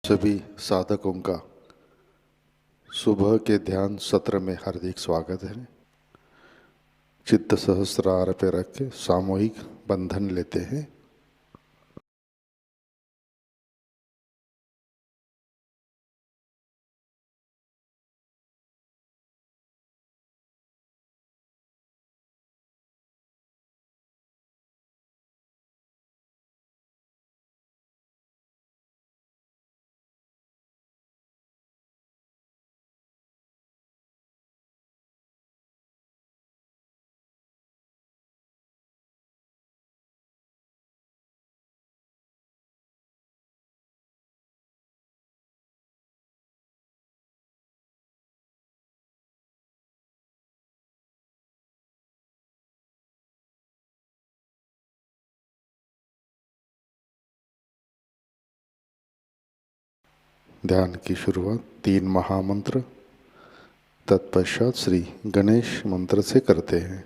सभी साधकों का सुबह के ध्यान सत्र में हार्दिक स्वागत है। चित्त सहस्रार पे रख के सामूहिक बंधन लेते हैं। ध्यान की शुरुआत 3 महामंत्र तत्पश्चात श्री गणेश मंत्र से करते हैं।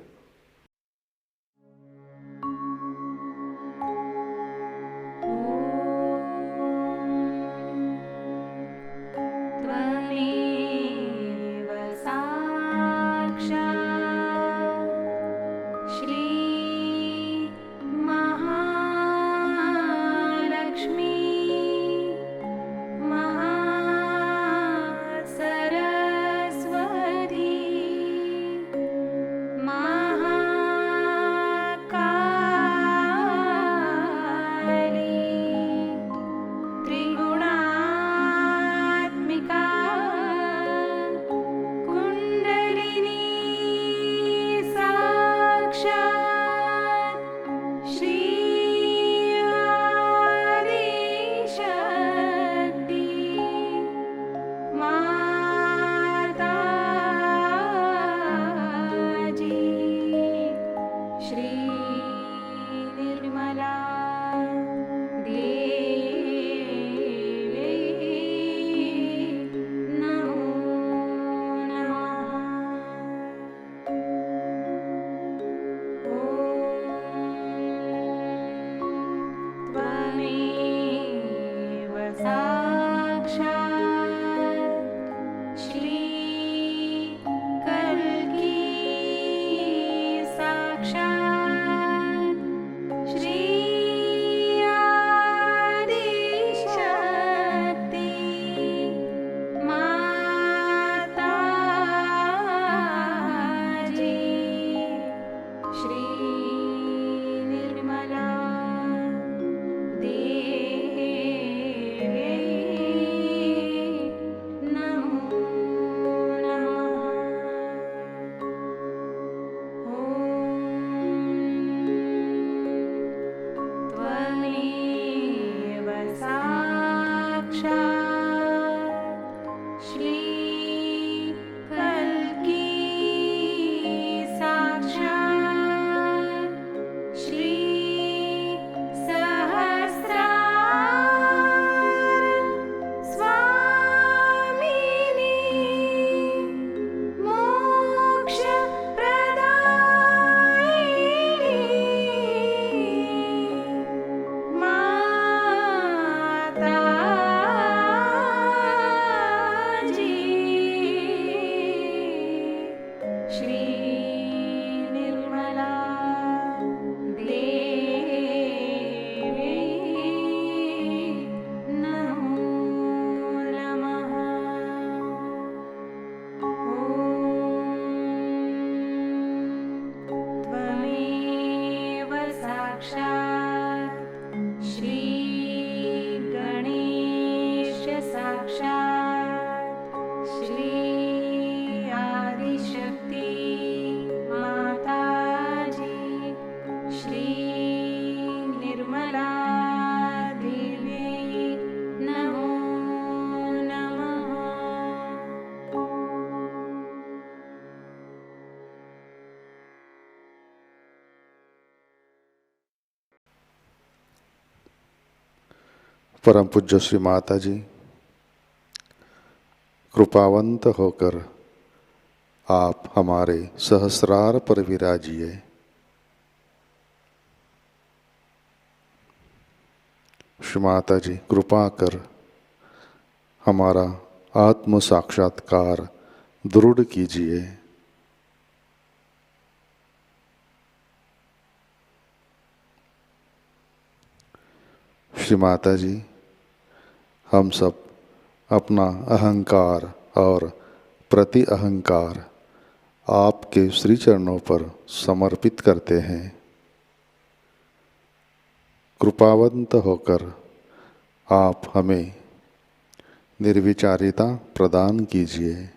परम पूज्य श्री माता जी कृपावंत होकर आप हमारे सहस्रार पर विराजिए। श्री माता जी कृपा कर हमारा आत्म साक्षात्कार दृढ़ कीजिए। श्री माता जी हम सब अपना अहंकार और प्रति अहंकार आपके श्री चरणों पर समर्पित करते हैं। कृपावंत होकर आप हमें निर्विचारिता प्रदान कीजिए।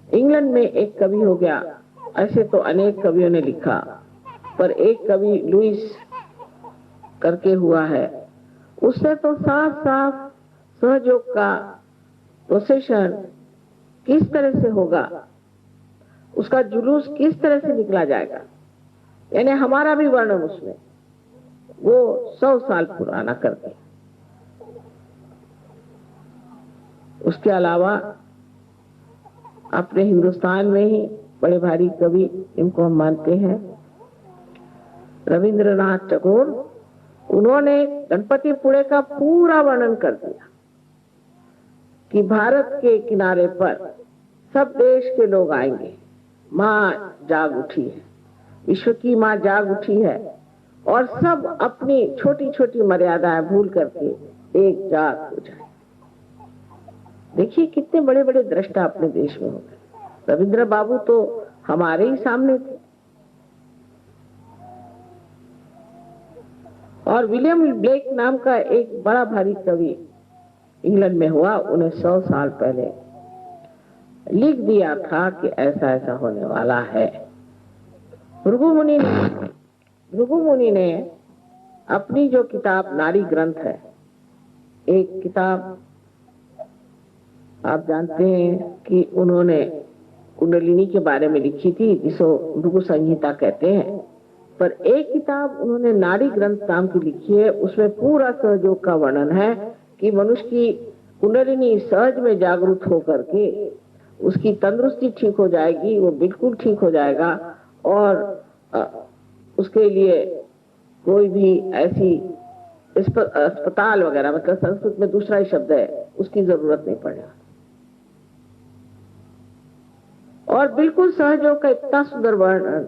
इंग्लैंड में एक कवि हो गया। ऐसे तो अनेक कवियों ने लिखा, पर एक कवि लुइस करके हुआ है। उससे तो साफ साफ सहयोग का प्रोसेशन किस तरह से होगा, उसका जुलूस किस तरह से निकला जाएगा, यानी हमारा भी वर्णन उसमें वो 100 साल पुराना कर दिया। उसके अलावा अपने हिंदुस्तान में ही बड़े भारी कवि इनको हम मानते हैं, रविंद्रनाथ टैगोर। उन्होंने गणपतिपुळे का पूरा वर्णन कर दिया कि भारत के किनारे पर सब देश के लोग आएंगे, माँ जाग उठी है, विश्व की माँ जाग उठी है और सब अपनी छोटी छोटी मर्यादाएं भूल करके एक जाग हो जाए। देखिए कितने बड़े बड़े दृष्टा अपने देश में हो गए। रविंद्र बाबू तो हमारे ही सामने थे। और विलियम ब्लेक नाम का एक बड़ा भारी कवि इंग्लैंड में हुआ, उन्हें 100 साल पहले लिख दिया था कि ऐसा ऐसा होने वाला है। भृगु मुनि ने अपनी जो किताब नारी ग्रंथ है, एक किताब आप जानते हैं कि उन्होंने कुंडलिनी के बारे में लिखी थी, जिसको भृगु संहिता कहते हैं। पर एक किताब उन्होंने नाड़ी ग्रंथ नाम की लिखी है, उसमें पूरा सहयोग का वर्णन है कि मनुष्य की कुंडलिनी सहज में जागरूक होकर के उसकी तंदुरुस्ती ठीक हो जाएगी, वो बिल्कुल ठीक हो जाएगा और उसके लिए कोई भी ऐसी अस्पताल वगैरह, मतलब संस्कृत में दूसरा ही शब्द है, उसकी जरूरत नहीं पड़ेगा। और बिल्कुल सहयोग का इतना सुंदर वर्णन,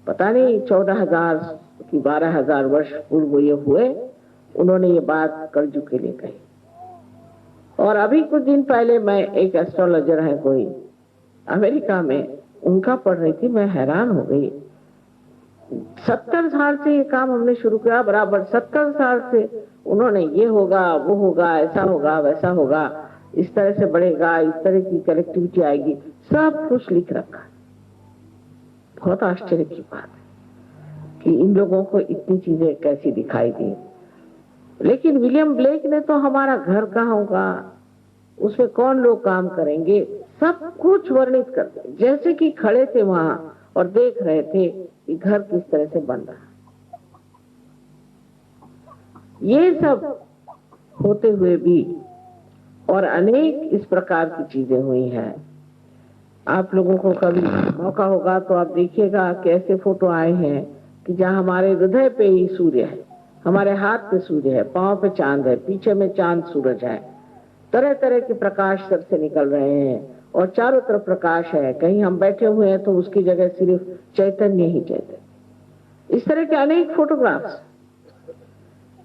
पता नहीं 14,000 की 12,000 वर्ष पूर्व ये हुए, उन्होंने ये बात कलयुग के लिए कही। और अभी कुछ दिन पहले मैं, एक एस्ट्रोलॉजर है कोई अमेरिका में, उनका पढ़ रही थी, मैं हैरान हो गई। 70 साल से ये काम हमने शुरू किया, बराबर 70 साल से उन्होंने ये होगा, वो होगा, ऐसा होगा, वैसा होगा, इस तरह से बढ़ेगा, इस तरह की कनेक्टिविटी आएगी, सब कुछ लिख रखा। बहुत आश्चर्य की बात है कि इन लोगों को इतनी चीजें कैसी दिखाई दी। लेकिन विलियम ब्लेक ने तो हमारा घर कहाँ होगा, उसमें कौन लोग काम करेंगे, सब कुछ वर्णित करते, जैसे कि खड़े थे वहां और देख रहे थे कि घर किस तरह से बन रहा। ये सब होते हुए भी और अनेक इस प्रकार की चीजें हुई हैं। आप लोगों को कभी मौका होगा तो आप देखिएगा कि ऐसे फोटो आए हैं कि जहां हमारे हृदय पे ही सूर्य है, हमारे हाथ पे सूर्य है, पांव पे चांद है, पीछे में चांद सूरज है, तरह तरह के प्रकाश सब से निकल रहे हैं और चारों तरफ प्रकाश है। कहीं हम बैठे हुए हैं तो उसकी जगह सिर्फ चैतन्य ही चैतन्य। इस तरह के अनेक फोटोग्राफ्स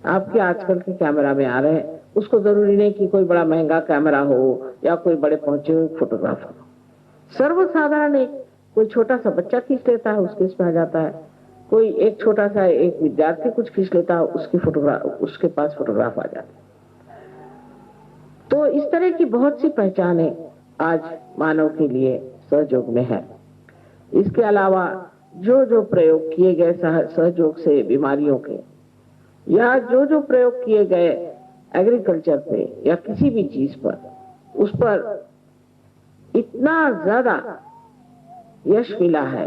आपके आजकल के कैमरा में आ रहे हैं। उसको जरूरी नहीं कि कोई बड़ा महंगा कैमरा हो या कोई बड़े पहुंचे हुए फोटोग्राफर हो, सर्वसाधारण एक कोई छोटा सा बच्चा खींच लेता है, उसके इसमें आ जाता है। कोई एक छोटा सा एक विद्यार्थी कुछ खींच लेता है, उसकी फोटोग्राफ, उसके पास फोटोग्राफ आ जाता है। तो इस तरह की बहुत सी पहचानें आज मानव के लिए सहयोग में है। इसके अलावा जो जो प्रयोग किए गए सहयोग से बीमारियों के, या जो जो प्रयोग किए गए एग्रीकल्चर पे या किसी भी चीज पर, उस पर इतना ज्यादा यश मिला है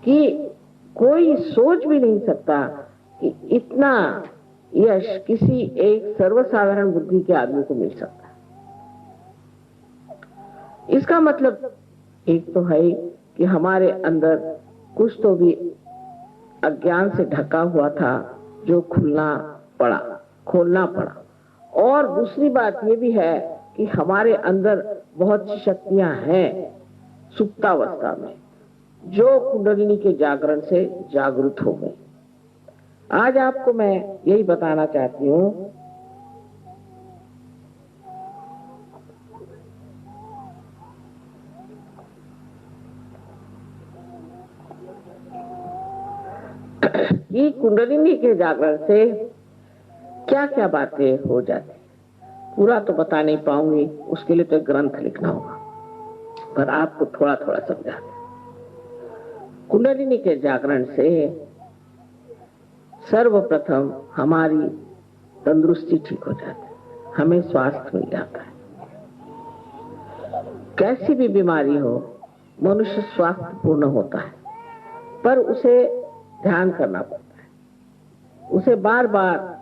कि कोई सोच भी नहीं सकता कि इतना यश किसी एक सर्वसाधारण बुद्धि के आदमी को मिल सकता है। इसका मतलब एक तो है कि हमारे अंदर कुछ तो भी अज्ञान से ढका हुआ था जो खोलना पड़ा। और दूसरी बात ये भी है कि हमारे अंदर बहुत सी शक्तियां हैं सुप्तावस्था में, जो कुंडलिनी के जागरण से जागृत हो गई। आज आपको मैं यही बताना चाहती हूं कि कुंडलिनी के जागरण से क्या क्या बातें हो जाती। पूरा तो बता नहीं पाऊंगी, उसके लिए तो एक ग्रंथ लिखना होगा, पर आपको थोड़ा थोड़ा समझा। कुंडलिनी के जागरण से सर्वप्रथम हमारी तंदुरुस्ती ठीक हो जाती है, हमें स्वास्थ्य मिल जाता है। कैसी भी बीमारी हो, मनुष्य स्वास्थ्यपूर्ण होता है, पर उसे ध्यान करना पड़ता है, उसे बार बार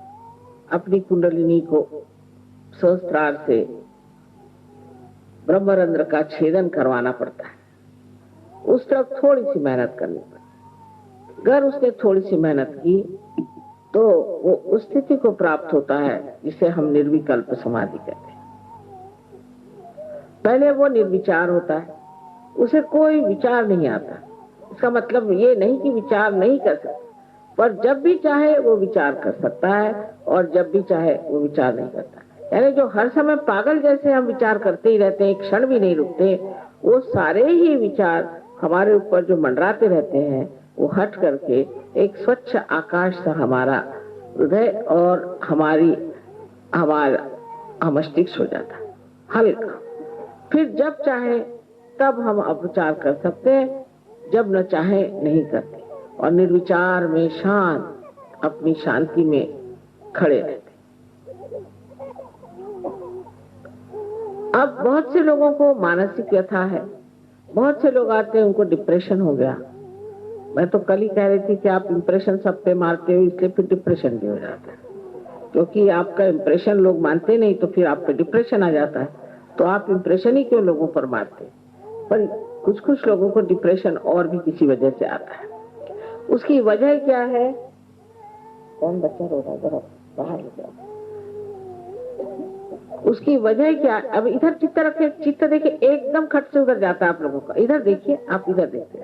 अपनी कुंडलिनी को सहस्त्रार से ब्रह्मरंध्र का छेदन करवाना पड़ता है। उस तरफ थोड़ी सी मेहनत करनी पड़ती है। अगर उसने थोड़ी सी मेहनत की तो वो उस स्थिति को प्राप्त होता है जिसे हम निर्विकल्प समाधि कहते हैं। पहले वो निर्विचार होता है, उसे कोई विचार नहीं आता। इसका मतलब ये नहीं कि विचार नहीं कर सकता, पर जब भी चाहे वो विचार कर सकता है और जब भी चाहे वो विचार नहीं करता। यानी जो हर समय पागल जैसे हम विचार करते ही रहते हैं, एक क्षण भी नहीं रुकते, वो सारे ही विचार हमारे ऊपर जो मंडराते रहते हैं, वो हट करके एक स्वच्छ आकाश सा हमारा हृदय और हमारा मस्तिष्क हो जाता है हल्का। फिर जब चाहे तब हम अपचार कर सकते हैं, जब न चाहे नहीं करते, और निर्विचार में शांत अपनी शांति में खड़े रहते। अब बहुत से लोगों को मानसिक व्यथा है, बहुत से लोग आते हैं उनको डिप्रेशन हो गया, मैं तो कल ही कह रही थी कि आप इंप्रेशन सब पे मारते हो, इसलिए फिर डिप्रेशन भी हो जाता है, क्योंकि आपका इंप्रेशन लोग मानते नहीं तो फिर आप पे डिप्रेशन आ जाता है। तो आप इंप्रेशन ही क्यों लोगों पर मारते? पर कुछ कुछ लोगों को डिप्रेशन और भी किसी वजह से आता है। उसकी वजह क्या है? कौन बच्चा रो रहा है, जरा बाहर ले जाओ। उसकी वजह क्या? अब इधर चित्त रखे, चित्त देखिए एकदम खट से उधर जाता है आप लोगों का। इधर देखिए, आप इधर देखिए।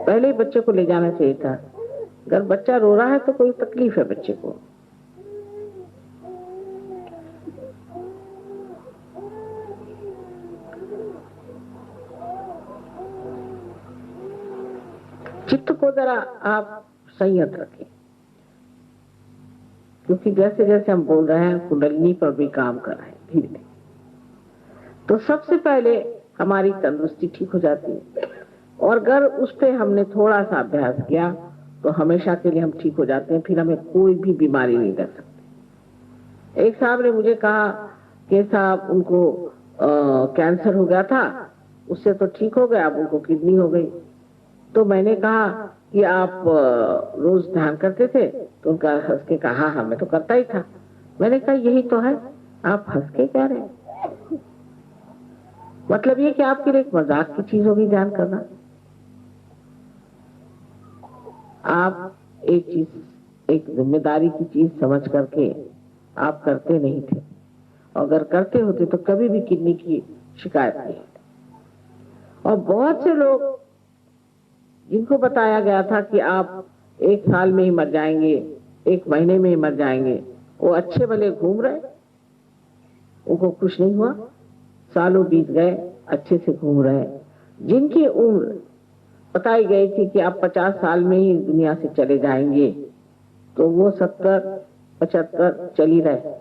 पहले ही बच्चे को ले जाना चाहिए था। अगर बच्चा रो रहा है तो कोई तकलीफ है बच्चे को। चित्त को जरा आप संयत रखें, क्योंकि जैसे जैसे हम बोल रहे हैं कुंडलिनी पर भी काम कर रहे हैं धीरे धीरे। तो सबसे पहले हमारी तंदुरुस्ती ठीक हो जाती है, और अगर उस पे हमने थोड़ा सा अभ्यास किया तो हमेशा के लिए हम ठीक हो जाते हैं। फिर हमें कोई भी बीमारी नहीं लग सकती। एक साहब ने मुझे कहा कि साहब उनको कैंसर हो गया था, उससे तो ठीक हो गया, अब उनको किडनी हो गई। तो मैंने कहा कि आप रोज ध्यान करते थे? तो उनका हंस के कहा हाँ मैं तो करता ही था। मैंने कहा यही तो है, आप हंस के कह रहे हैं, मतलब ये कि आपके लिए एक मजाक की चीज होगी ध्यान करना। आप एक चीज, एक जिम्मेदारी की चीज समझ करके आप करते नहीं थे, अगर करते होते तो कभी भी किडनी की शिकायत नहीं। और बहुत से लोग जिनको बताया गया था कि आप 1 साल में ही मर जाएंगे, 1 महीने में ही मर जाएंगे, वो अच्छे भले घूम रहे, उनको कुछ नहीं हुआ, सालों बीत गए, अच्छे से घूम रहे। जिनकी उम्र बताई गई थी कि आप 50 साल में ही दुनिया से चले जाएंगे, तो वो 70-75 चल ही रहे,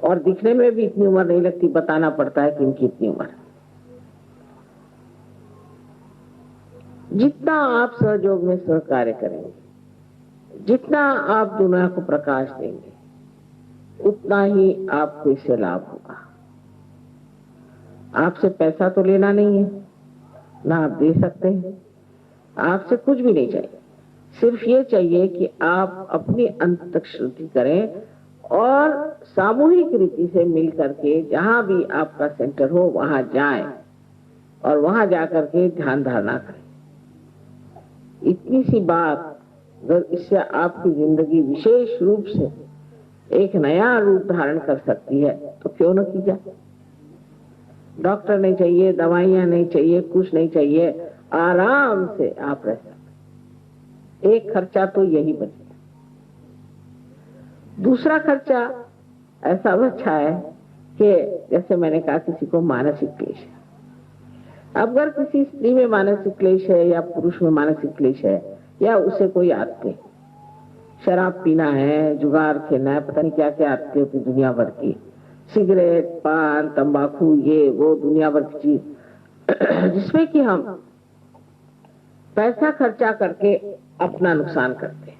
और दिखने में भी इतनी उम्र नहीं लगती, बताना पड़ता है कि इनकी इतनी उम्र। जितना आप सहयोग में सहकार्य करेंगे, जितना आप दुनिया को प्रकाश देंगे, उतना ही आपको इससे लाभ होगा। आपसे पैसा तो लेना नहीं है, ना आप दे सकते हैं, आपसे कुछ भी नहीं चाहिए। सिर्फ ये चाहिए कि आप अपनी अंततक शुद्धि करें और सामूहिक रीति से मिल करके जहां भी आपका सेंटर हो वहां जाएं, और वहां जाकर के ध्यान धारणा करें। इतनी सी बात अगर इससे आपकी जिंदगी विशेष रूप से एक नया रूप धारण कर सकती है तो क्यों न की जाए। डॉक्टर नहीं चाहिए, दवाइयां नहीं चाहिए, कुछ नहीं चाहिए, आराम से आप रह सकते। एक खर्चा तो यही बचेगा। दूसरा खर्चा ऐसा बचा है कि जैसे मैंने कहा किसी को मानसिक क्लेश है। अगर किसी स्त्री में मानसिक क्लेश है या पुरुष में मानसिक क्लेश है, या उसे कोई आदतें, शराब पीना है, जुगार खेलना है, पता नहीं क्या क्या आदतें होती दुनिया भर की, सिगरेट, पान, तंबाकू, ये वो दुनिया भर की चीज जिसमें कि हम पैसा खर्चा करके अपना नुकसान करते हैं।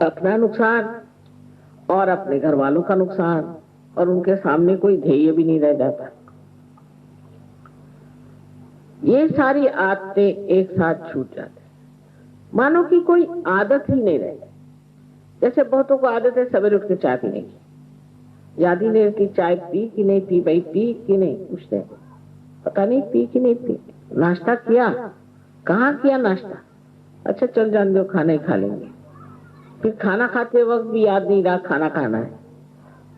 अपना नुकसान और अपने घर वालों का नुकसान, और उनके सामने कोई ध्येय भी नहीं रह जाता। ये सारी आदतें एक साथ छूट जाती, मानो कि कोई आदत ही नहीं रह जाती। जैसे बहुतों को आदत है सवेरे उठ के चाय पीने की, याद ही नहीं रहती चाय पी कि नहीं पी, भाई पी कि नहीं, पूछते हैं पता नहीं पी कि नहीं पी। नाश्ता किया, कहाँ किया नाश्ता, अच्छा चल जान दो, खाना ही खा लेंगे। फिर खाना खाते वक्त भी याद नहीं रहा खाना खाना है,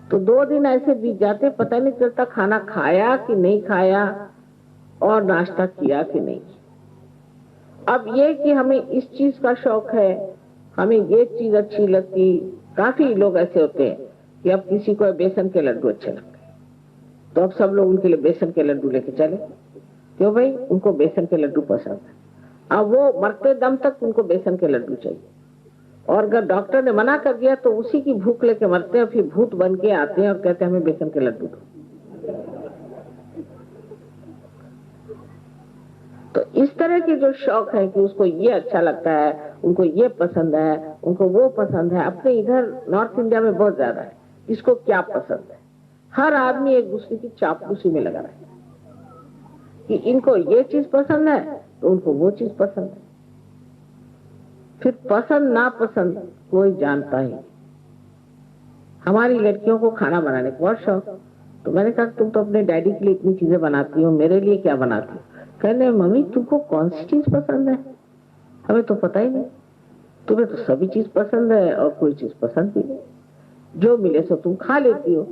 तो 2 दिन ऐसे बीत जाते, पता नहीं चलता खाना खाया कि नहीं खाया और नाश्ता किया कि नहीं। अब ये कि हमें इस चीज का शौक है, हमें ये चीज अच्छी लगती। काफी लोग ऐसे होते हैं कि अब किसी को बेसन के लड्डू अच्छे लगते हैं, तो अब सब लोग उनके लिए बेसन के लड्डू लेके चले। क्यों भाई? उनको बेसन के लड्डू पसंद है। अब वो मरते दम तक उनको बेसन के लड्डू चाहिए, और अगर डॉक्टर ने मना कर दिया तो उसी की भूख लेके मरते हैं, फिर भूत बन के आते हैं और कहते हैं हमें बेसन के लड्डू दो। तो इस तरह के जो शौक है कि उसको ये अच्छा लगता है, उनको ये पसंद है, उनको वो पसंद है, अपने इधर नॉर्थ इंडिया में बहुत ज्यादा है, इसको क्या पसंद है, हर आदमी एक दूसरे की चापलूसी में लगा रहता है कि इनको ये चीज पसंद है तो उनको वो चीज पसंद है। फिर पसंद ना पसंद कोई जानता ही नहीं। हमारी लड़कियों को खाना बनाने का बहुत शौक, तो मैंने कहा तुम तो अपने डैडी के लिए इतनी चीजें बनाती हो, मेरे लिए क्या बनाती हो? कहने मम्मी तुमको कौन सी चीज पसंद है, हमें तो पता ही नहीं, तुम्हें तो सभी चीज पसंद है और कोई चीज पसंद भी नहीं, जो मिले सो तुम खा लेती हो।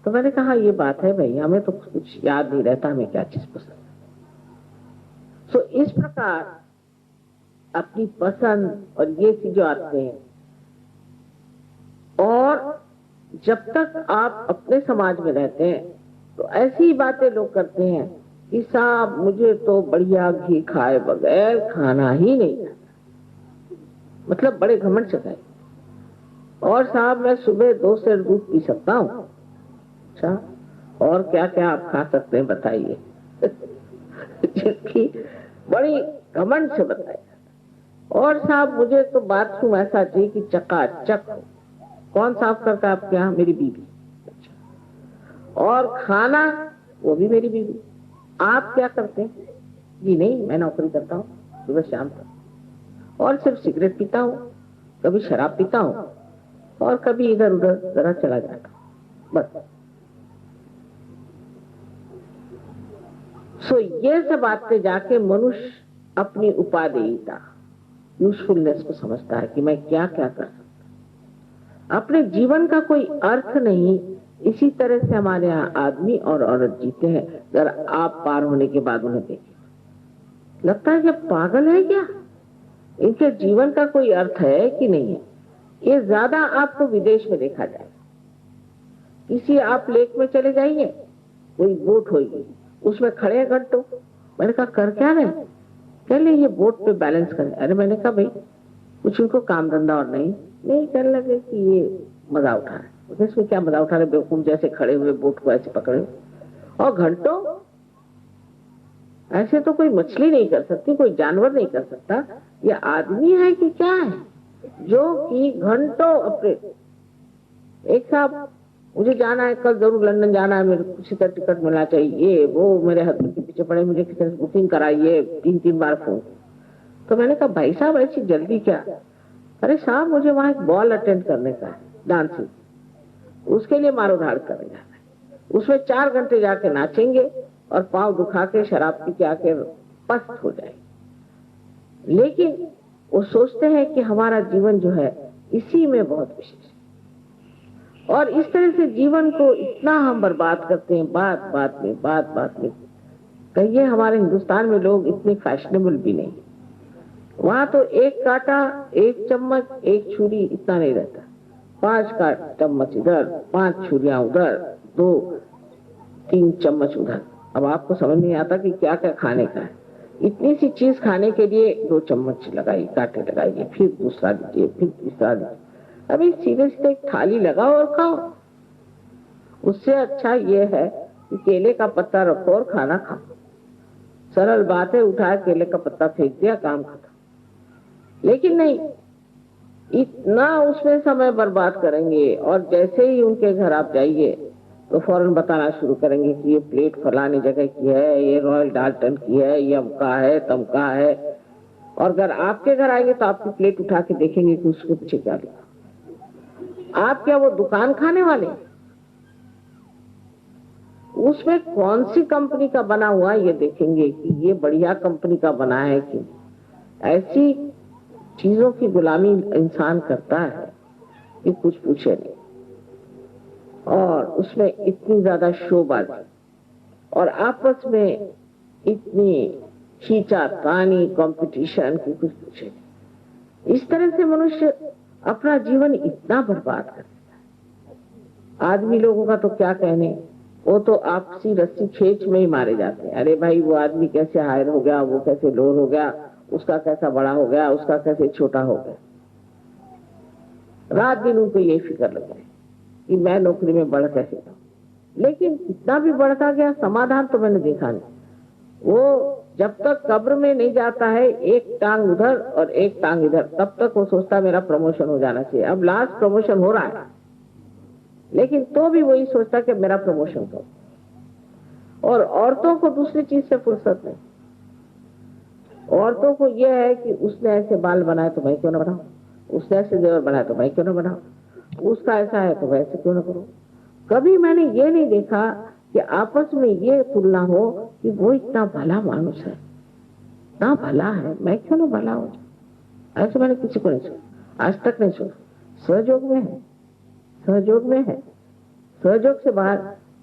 तो मैंने कहा ये बात है भाई, हमें तो कुछ याद नहीं रहता हमें क्या चीज पसंद है। सो इस प्रकार अपनी पसंद और ये चीजें आते हैं। और जब तक आप अपने समाज में रहते हैं तो ऐसी बातें लोग करते हैं कि साहब मुझे तो बढ़िया घी खाए बगैर खाना ही नहीं आता, मतलब बड़े घमंड से कहे, और साहब मैं सुबह 2 सेर दूध पी सकता हूँ। अच्छा, और क्या क्या आप खा सकते हैं बताइए? जिसकी बड़ी घमंड से बताइए। और साहब मुझे तो बाथरूम ऐसा चाहिए कि चकाचक हो। कौन साफ करता है आपके यहाँ? मेरी बीवी। और खाना वो भी मेरी बीवी। आप क्या करते हैं? जी नहीं, मैं नौकरी करता हूँ सुबह शाम तक, और सिर्फ सिगरेट पीता हूँ, कभी शराब पीता हूँ और कभी इधर उधर जरा चला जाता हूँ, बस। सो ये सब बातें जाके मनुष्य अपनी उपादेयता, यूजफुलनेस को समझता है कि मैं क्या क्या कर सकता, अपने जीवन का कोई अर्थ नहीं। इसी तरह से हमारे यहाँ आदमी और औरत जीते हैं। अगर आप पार होने के बाद उन्हें देखें, लगता है कि पागल है क्या, इनके जीवन का कोई अर्थ है कि नहीं है। ये ज्यादा आपको विदेश में देखा जाए, किसी आप लेक में चले जाइए, कोई बोट होगी, उसमें खड़े हैं घंटों। मैंने कहा कर क्या रहे? कह ले ये बोट पे बैलेंस करें। अरे मैंने कहा भाई कुछ उनको काम धंधा और नहीं कहने लगे कि ये मजा उठा रहे। इसमें क्या मजा उठा रहे, बेवकूफ जैसे खड़े हुए बोट को ऐसे पकड़े, और घंटों। ऐसे तो कोई मछली नहीं कर सकती, कोई जानवर नहीं कर सकता, ये आदमी है कि क्या है जो कि घंटों अपने। एक साहब मुझे जाना है, कल जरूर लंदन जाना है, मेरे किसी का टिकट मिलना चाहिए, वो मेरे हस्बैंड के पीछे पड़े, मुझे किसी बुकिंग कराइए, 3 बार फोन। तो मैंने कहा भाई साहब ऐसी जल्दी क्या? अरे साहब मुझे वहां एक बॉल अटेंड करने का है, डांसिंग, उसके लिए मारो धाड़ करने जाना है, उसमें 4 घंटे जाके नाचेंगे और पांव दुखा के शराब पी के आके पस्त हो जाए। लेकिन वो सोचते हैं कि हमारा जीवन जो है इसी में बहुत विशेष है, और इस तरह से जीवन को इतना हम बर्बाद करते हैं, बात बात में। कहिए हमारे हिंदुस्तान में लोग इतने फैशनेबल भी नहीं, वहां तो 1 कांटा 1 चम्मच 1 छुरी इतना नहीं रहता, 5 का चम्मच इधर, 5 छुरियां उधर, 2-3 चम्मच उधर। अब आपको समझ नहीं आता कि क्या क्या खाने का है। इतनी सी चीज खाने के लिए 2 चम्मच लगाई, कांटे लगाइए, फिर दूसरा लीजिए, फिर तीसरा लीजिए। अभी सीधे सीधे एक थाली लगाओ और खाओ। उससे अच्छा ये है कि केले का पत्ता रखो और खाना खाओ। सरल बात है, उठाया केले का पत्ता फेंक दिया, काम खत्म। लेकिन नहीं, इतना उसमें समय बर्बाद करेंगे, और जैसे ही उनके घर आप जाइए तो फौरन बताना शुरू करेंगे कि ये प्लेट फलानी जगह की है, ये रॉयल डाल्टन की है, ये अमका है तमका है। और अगर आपके घर आएंगे तो आपकी प्लेट उठा के देखेंगे कि उसके पीछे क्या लिखा। आप क्या वो दुकान खाने वाले? उसमें कौन सी कंपनी का बना हुआ ये देखेंगे कि ये बढ़िया कंपनी का बना है कि। ऐसी चीजों की गुलामी इंसान करता है कि कुछ पूछे नहीं, और उसमें इतनी ज्यादा शोबाजी और आपस में इतनी खींचातानी कंपटीशन की कुछ पूछे नहीं। इस तरह से मनुष्य अपना जीवन इतना बर्बाद कर देता है। आदमी लोगों का तो क्या कहने, वो तो आपसी रस्सी खींच में ही मारे जाते हैं। अरे भाई वो आदमी कैसे हायर हो गया, वो कैसे लोअर हो गया, उसका कैसा बड़ा हो गया, उसका कैसे छोटा हो गया। रात दिन उनको यही फिक्र लग रही कि मैं नौकरी में बढ़ कैसे जाऊं। लेकिन इतना भी बढ़ता गया, समाधान तो मैंने देखा नहीं। वो जब तक कब्र में नहीं जाता है, एक टांग उधर और एक टांग इधर, तब तक वो सोचता मेरा प्रमोशन हो जाना चाहिए। अब लास्ट प्रमोशन हो रहा है, लेकिन तो भी वही सोचता कि मेरा प्रमोशन करो। और औरतों को दूसरी चीज से फुर्सत नहीं। औरतों को यह है कि उसने ऐसे बाल बनाए तो मैं क्यों ना बनाऊं, उसने ऐसे जेवर बनाए तो मैं क्यों ना बनाऊं, उसका ऐसा है तो वैसे क्यों ना करूं। कभी मैंने ये नहीं देखा कि आपस में ये तुलना हो कि वो इतना भला मानुस है, इतना भला है, मैं क्यों ना भला हो। ऐसे मैंने किसी को नहीं सुना, आज तक नहीं सुना। सहयोग में है, सहयोग में है। सहयोग से बाहर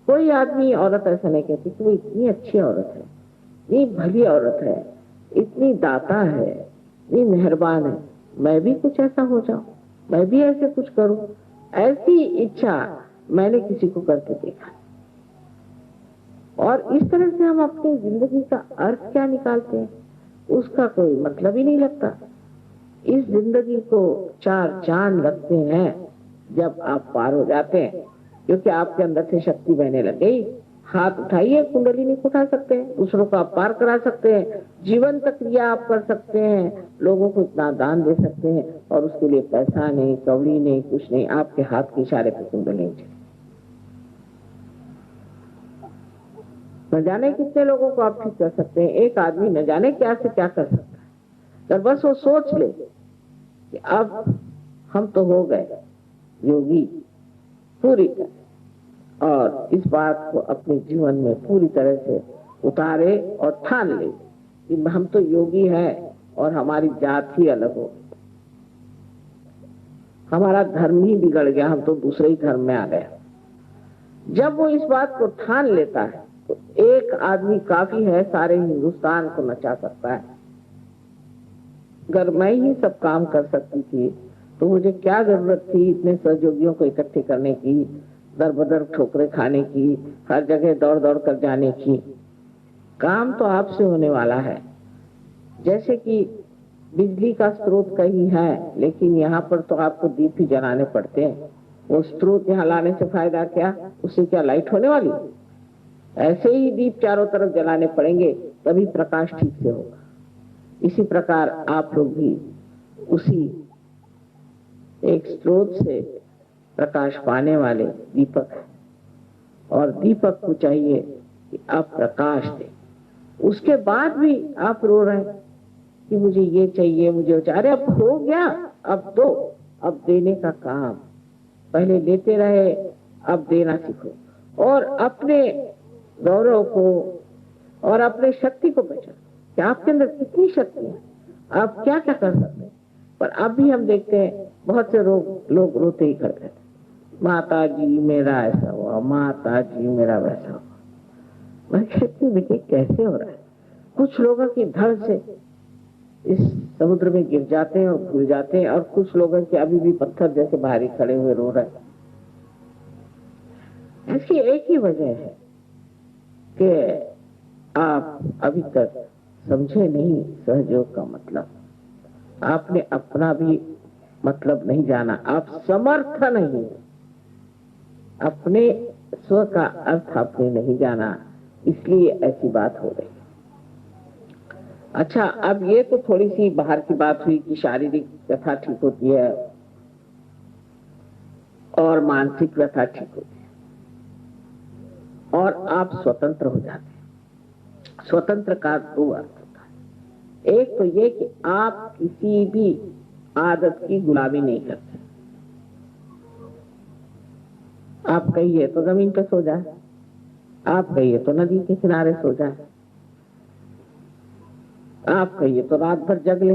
कोई आदमी औरत ऐसा नहीं कहती कि वो इतनी अच्छी औरत है, इतनी भली औरत है, इतनी दाता है, इतनी मेहरबान है, मैं भी कुछ ऐसा हो जाऊं, मैं भी ऐसे कुछ करूं। ऐसी इच्छा मैंने किसी को करके देखा। और इस तरह से हम अपनी जिंदगी का अर्थ क्या निकालते हैं, उसका कोई मतलब ही नहीं लगता। इस जिंदगी को 4 चांद लगते हैं जब आप पार हो जाते हैं, क्योंकि आपके अंदर से शक्ति बहने लग गई। हाथ उठाइए, कुंडलिनी को उठा सकते हैं, दूसरों को आप पार करा सकते हैं, जीवन तक क्रिया आप कर सकते हैं, लोगों को इतना दान दे सकते हैं, और उसके लिए पैसा नहीं, कौड़ी नहीं, कुछ नहीं, आपके हाथ के इशारे पर कुंडलिनी चले। न जाने कितने लोगों को आप ठीक कर सकते हैं। एक आदमी न जाने क्या से क्या कर सकता है, जब बस वो सोच ले कि अब हम तो हो गए योगी पूरी तरह, और इस बात को अपने जीवन में पूरी तरह से उतारे और ठान ले कि हम तो योगी हैं और हमारी जात ही अलग हो, हमारा धर्म ही बिगड़ गया, हम तो दूसरे ही धर्म में आ गए। जब वो इस बात को ठान लेता है तो एक आदमी काफी है, सारे हिंदुस्तान को नचा सकता है। अगर मैं ही सब काम कर सकती थी तो मुझे क्या जरूरत थी इतने सहयोगियों को इकट्ठे करने की, दर बदर ठोकरे खाने की, हर जगह दौड़ दौड़ कर जाने की। काम तो आपसे होने वाला है। जैसे कि बिजली का स्रोत कहीं है, लेकिन यहाँ पर तो आपको दीप ही जलाने पड़ते हैं। वो स्रोत यहाँ लाने से फायदा क्या, उससे क्या लाइट होने वाली? ऐसे ही दीप चारों तरफ जलाने पड़ेंगे, तभी प्रकाश ठीक से होगा। इसी प्रकार आप लोग भी उसी एक स्रोत से प्रकाश पाने वाले दीपक है, और दीपक को चाहिए कि आप प्रकाश दें। उसके बाद भी आप रो रहे हैं कि मुझे ये चाहिए, मुझे अरे अब हो गया, अब दो, अब देने का काम। पहले लेते रहे, अब देना सीखो, और अपने गौरव को और अपने शक्ति को पहचानो कि आपके अंदर कितनी शक्ति है, आप क्या क्या कर सकते हैं। पर अब भी हम देखते हैं बहुत से लोग रोते ही करते हैं, माता जी मेरा ऐसा हुआ, माता जी मेरा वैसा हुआ। मैं कहती हूँ देखिए कैसे हो रहा है। कुछ लोगों की धड़ से इस समुद्र में गिर जाते हैं और भूल जाते हैं, और कुछ लोगों के अभी भी पत्थर जैसे भारी खड़े हुए रो रहे हैं। इसकी एक ही वजह है कि आप अभी तक समझे नहीं सहयोग का मतलब। आपने अपना भी मतलब नहीं जाना, आप समर्थ नहीं, अपने स्व का अर्थ आपने नहीं जाना, इसलिए ऐसी बात हो रही है। अच्छा, अब ये तो थोड़ी सी बाहर की बात हुई कि शारीरिक व्यथा ठीक होती है और मानसिक व्यथा ठीक होती है, और आप स्वतंत्र हो जाते हैं। स्वतंत्र का 2 अर्थ होता है। एक तो ये कि आप किसी भी आदत की गुलामी नहीं करते। आप कहिए तो जमीन पे सो जाए, आप कहिए तो नदी के किनारे सो जाए, आप कहिए तो रात भर जग ले,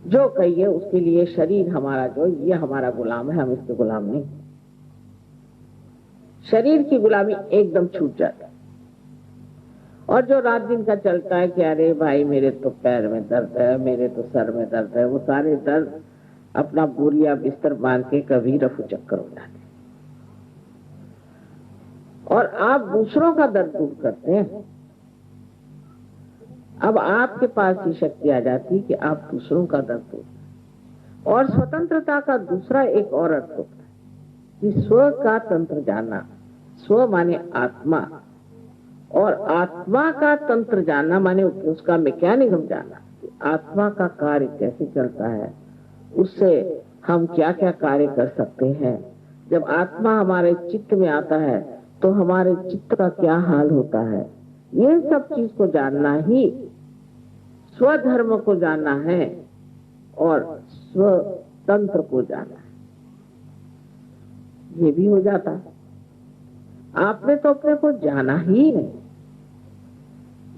जो कहिए उसके लिए शरीर हमारा जो ये हमारा गुलाम है, हम इसके गुलाम नहीं। शरीर की गुलामी एकदम छूट जाता है। और जो रात दिन का चलता है कि अरे भाई मेरे तो पैर में दर्द है, मेरे तो सर में दर्द है, वो सारे दर्द अपना बोरिया बिस्तर बांध के कभी रफू चक्कर हो जाते हैं, और आप दूसरों का दर्द दूर करते हैं। अब आपके पास ये शक्ति आ जाती कि आप दूसरों का दर्द दूर। और स्वतंत्रता का दूसरा एक और अर्थ होता है कि स्व का तंत्र जानना। स्व माने आत्मा, और आत्मा का तंत्र जानना माने उसका मैकेनिज्म जानना, आत्मा का कार्य कैसे चलता है, उससे हम क्या क्या कार्य कर सकते हैं, जब आत्मा हमारे चित्त में आता है तो हमारे चित्त का क्या हाल होता है, ये सब चीज को जानना ही स्वधर्म को जानना है और स्वतंत्र को जानना है। ये भी हो जाता है। आपने तो अपने को जाना ही नहीं।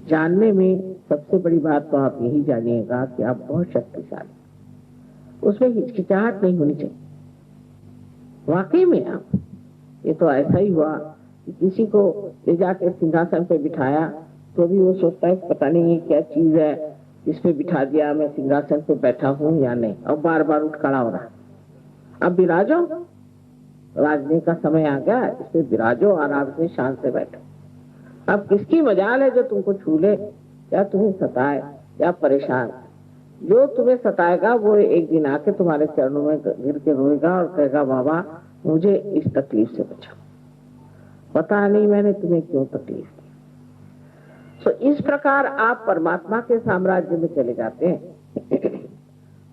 जानने में सबसे बड़ी बात तो आप यही जानिएगा कि आप बहुत शक्तिशाली, उसमें हिचकिचाहट नहीं होनी चाहिए। वाकई में आप, ये तो ऐसा ही हुआ कि किसी को ले जाकर सिंहासन पे बिठाया तो भी वो सोचता है पता नहीं ये क्या चीज है, इस पे बिठा दिया, मैं सिंहासन पे बैठा हूं या नहीं, और बार बार उठ खड़ा हो रहा है। अब विराजो, राजने का समय आ गया, इस पे विराजो, आराम से शान से बैठो। अब किसकी मजाल है जो तुमको छू ले या तुम्हें सताए या परेशान। जो तुम्हें सताएगा वो एक दिन आके तुम्हारे चरणों में गिर के रोएगा और कहेगा बाबा मुझे इस तकलीफ से बचाओ, पता नहीं मैंने तुम्हें क्यों तकलीफ दी। तो इस प्रकार आप परमात्मा के साम्राज्य में चले जाते हैं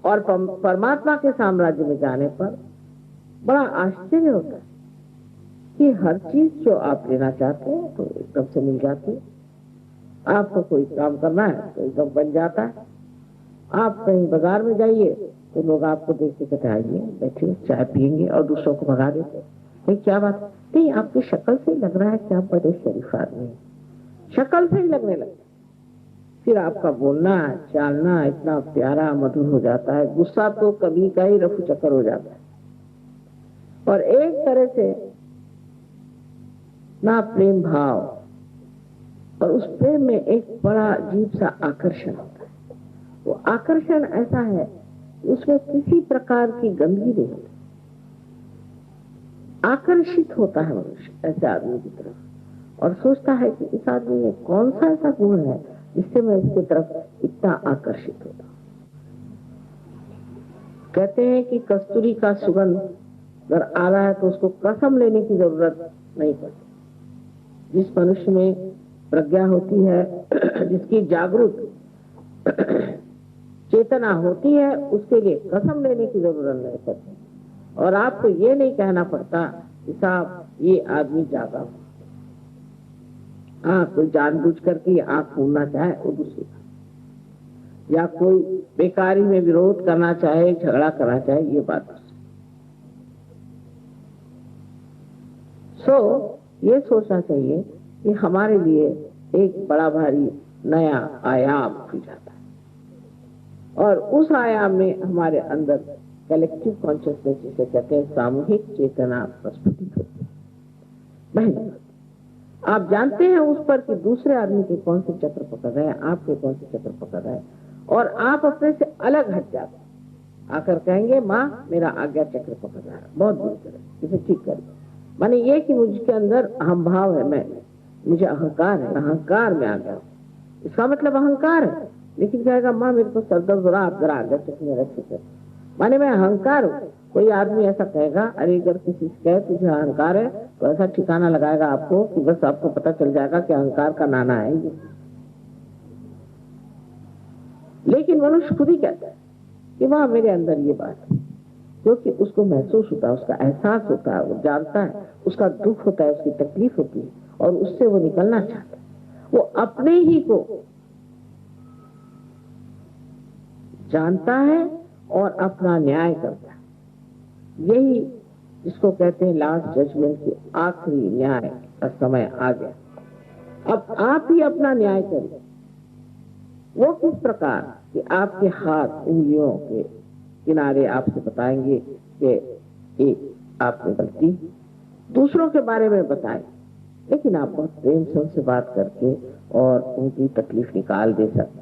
और परमात्मा के साम्राज्य में जाने पर बड़ा आश्चर्य होता है कि हर चीज जो आप लेना चाहते हैं तो एकदम से मिल जाती है। आपको कोई काम करना है तो एकदम बन जाता है। आप कहीं बाजार में जाइए तो लोग आपको देख के कहते आइए बैठिए चाय पियेंगे और दूसरों को भगा देते। नहीं क्या बात नहीं, आपकी शक्ल से ही लग रहा है कि आप बड़े शरीफ आदमी हैं, शक्ल से ही लगने लगता। फिर आपका बोलना चालना इतना प्यारा मधुर हो जाता है, गुस्सा तो कभी का ही रफू चक्कर हो जाता है। और एक तरह से ना प्रेम भाव, और उस प्रेम में एक बड़ा अजीब सा आकर्षण होता है। वो आकर्षण ऐसा है उसमें किसी प्रकार की गंदगी नहीं होती। आकर्षित होता है मनुष्य ऐसे आदमी की तरफ और सोचता है कि इस आदमी में कौन सा ऐसा गुण है जिससे मैं इसकी तरफ इतना आकर्षित होता। कहते हैं कि कस्तूरी का सुगंध अगर आ रहा है तो उसको कसम लेने की जरूरत नहीं पड़ती। जिस मनुष्य में प्रज्ञा होती है, जिसकी जागरूक चेतना होती है, उसके लिए कसम लेने की जरूरत नहीं पड़ती। और आपको ये नहीं कहना पड़ता कि साहब ये आदमी जागा। हाँ, कोई जानबूझ करके आंख मूंदना चाहे वो दूसरी बात, या कोई बेकारी में विरोध करना चाहे, झगड़ा करना चाहे, ये बात। ये सोचना चाहिए कि हमारे लिए एक बड़ा भारी नया आयाम खुल जाता है और उस आयाम में हमारे अंदर कलेक्टिव कॉन्शियसनेस जिसे कहते हैं सामूहिक चेतना प्रस्फुटित होती है। आप जानते हैं उस पर कि दूसरे आदमी के कौन से चक्र पकड़ रहे हैं, आपके कौन से चक्र पकड़ रहे हैं, और आप अपने से अलग हट जाते आकर कहेंगे माँ मेरा आज्ञा चक्र पकड़ रहा है, बहुत बुरी तरह इसे ठीक करिए। माने ये कि मुझके अंदर अहम भाव है, मुझे अहंकार है, अहंकार में आ गया, इसका मतलब अहंकार है। लेकिन कहेगा माँ मेरे को सरदर्द हो रहा, आप जरा आज्ञा चक्र में रखिए, माने मैं अहंकार हूँ। कोई आदमी ऐसा कहेगा, अरे अगर किसी से कहे तुझे अहंकार है तो ऐसा ठिकाना लगाएगा आपको कि बस आपको पता चल जाएगा कि अहंकार का नाना है ये। लेकिन मनुष्य खुद ही कहता है कि वहां मेरे अंदर ये बात है, क्योंकि उसको महसूस होता है, उसका एहसास होता है, वो जानता है, उसका दुख होता है, उसकी तकलीफ होती है और उससे वो निकलना चाहता है। वो अपने ही को जानता है और अपना न्याय करता है। यही जिसको कहते हैं लास्ट जजमेंट की आखिरी न्याय का समय आ गया। अब आप ही अपना न्याय करें। वो किस प्रकार कि आपके हाथ उंगलियों के किनारे आपसे बताएंगे कि एक आपने गलती, दूसरों के बारे में बताएं, लेकिन आप बहुत प्रेम से उनसे बात करके और उनकी तकलीफ निकाल दे सकते,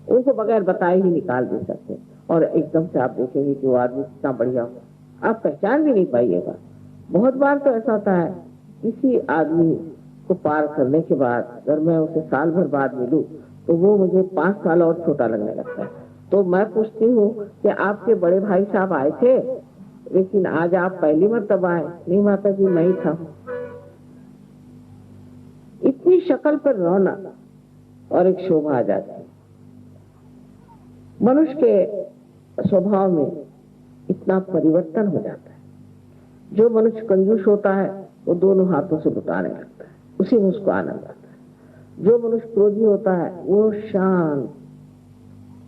उनको बगैर बताए ही निकाल दे सकते। और एकदम से आप देखेंगे कि वो आदमी कितना बढ़िया हो, आप पहचान भी नहीं पाइएगा। बहुत बार तो ऐसा होता है किसी आदमी को पार करने के बाद अगर मैं उसे साल भर बाद मिलूं तो वो मुझे 5 साल और छोटा लगने लगता है। तो मैं पूछती हूँ कि आपके बड़े भाई साहब आए थे लेकिन आज आप पहली मर्तबा आए। नहीं माता जी मैं ही था। इतनी शक्ल पर रौनक और एक शोभा आ जाती है। मनुष्य के स्वभाव में इतना परिवर्तन हो जाता है। जो मनुष्य कंजूस होता है वो दोनों हाथों से लुटाने लगता है, उसी में उसको आनंद आता है। जो मनुष्य क्रोधी होता है वो शांत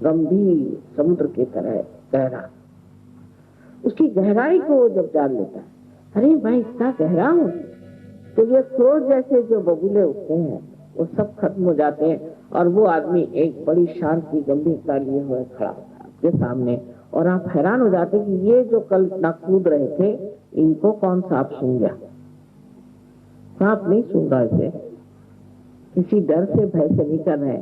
गंभीर समुद्र की तरह गहरा, उसकी गहराई को वो जब जान लेता है, अरे भाई इतना गहरा हूं, तो ये क्रोध जैसे जो बबूले उठते हैं वो सब खत्म हो जाते हैं और वो आदमी एक बड़ी शांति गंभीरता लिए हुए खड़ा होता है आपके सामने। और आप हैरान हो जाते कि ये जो कल इतना कूद रहे थे इनको कौन सांप सूंघ गया? सांप नहीं सूंघा इसे, किसी डर से भय से नहीं कर रहे,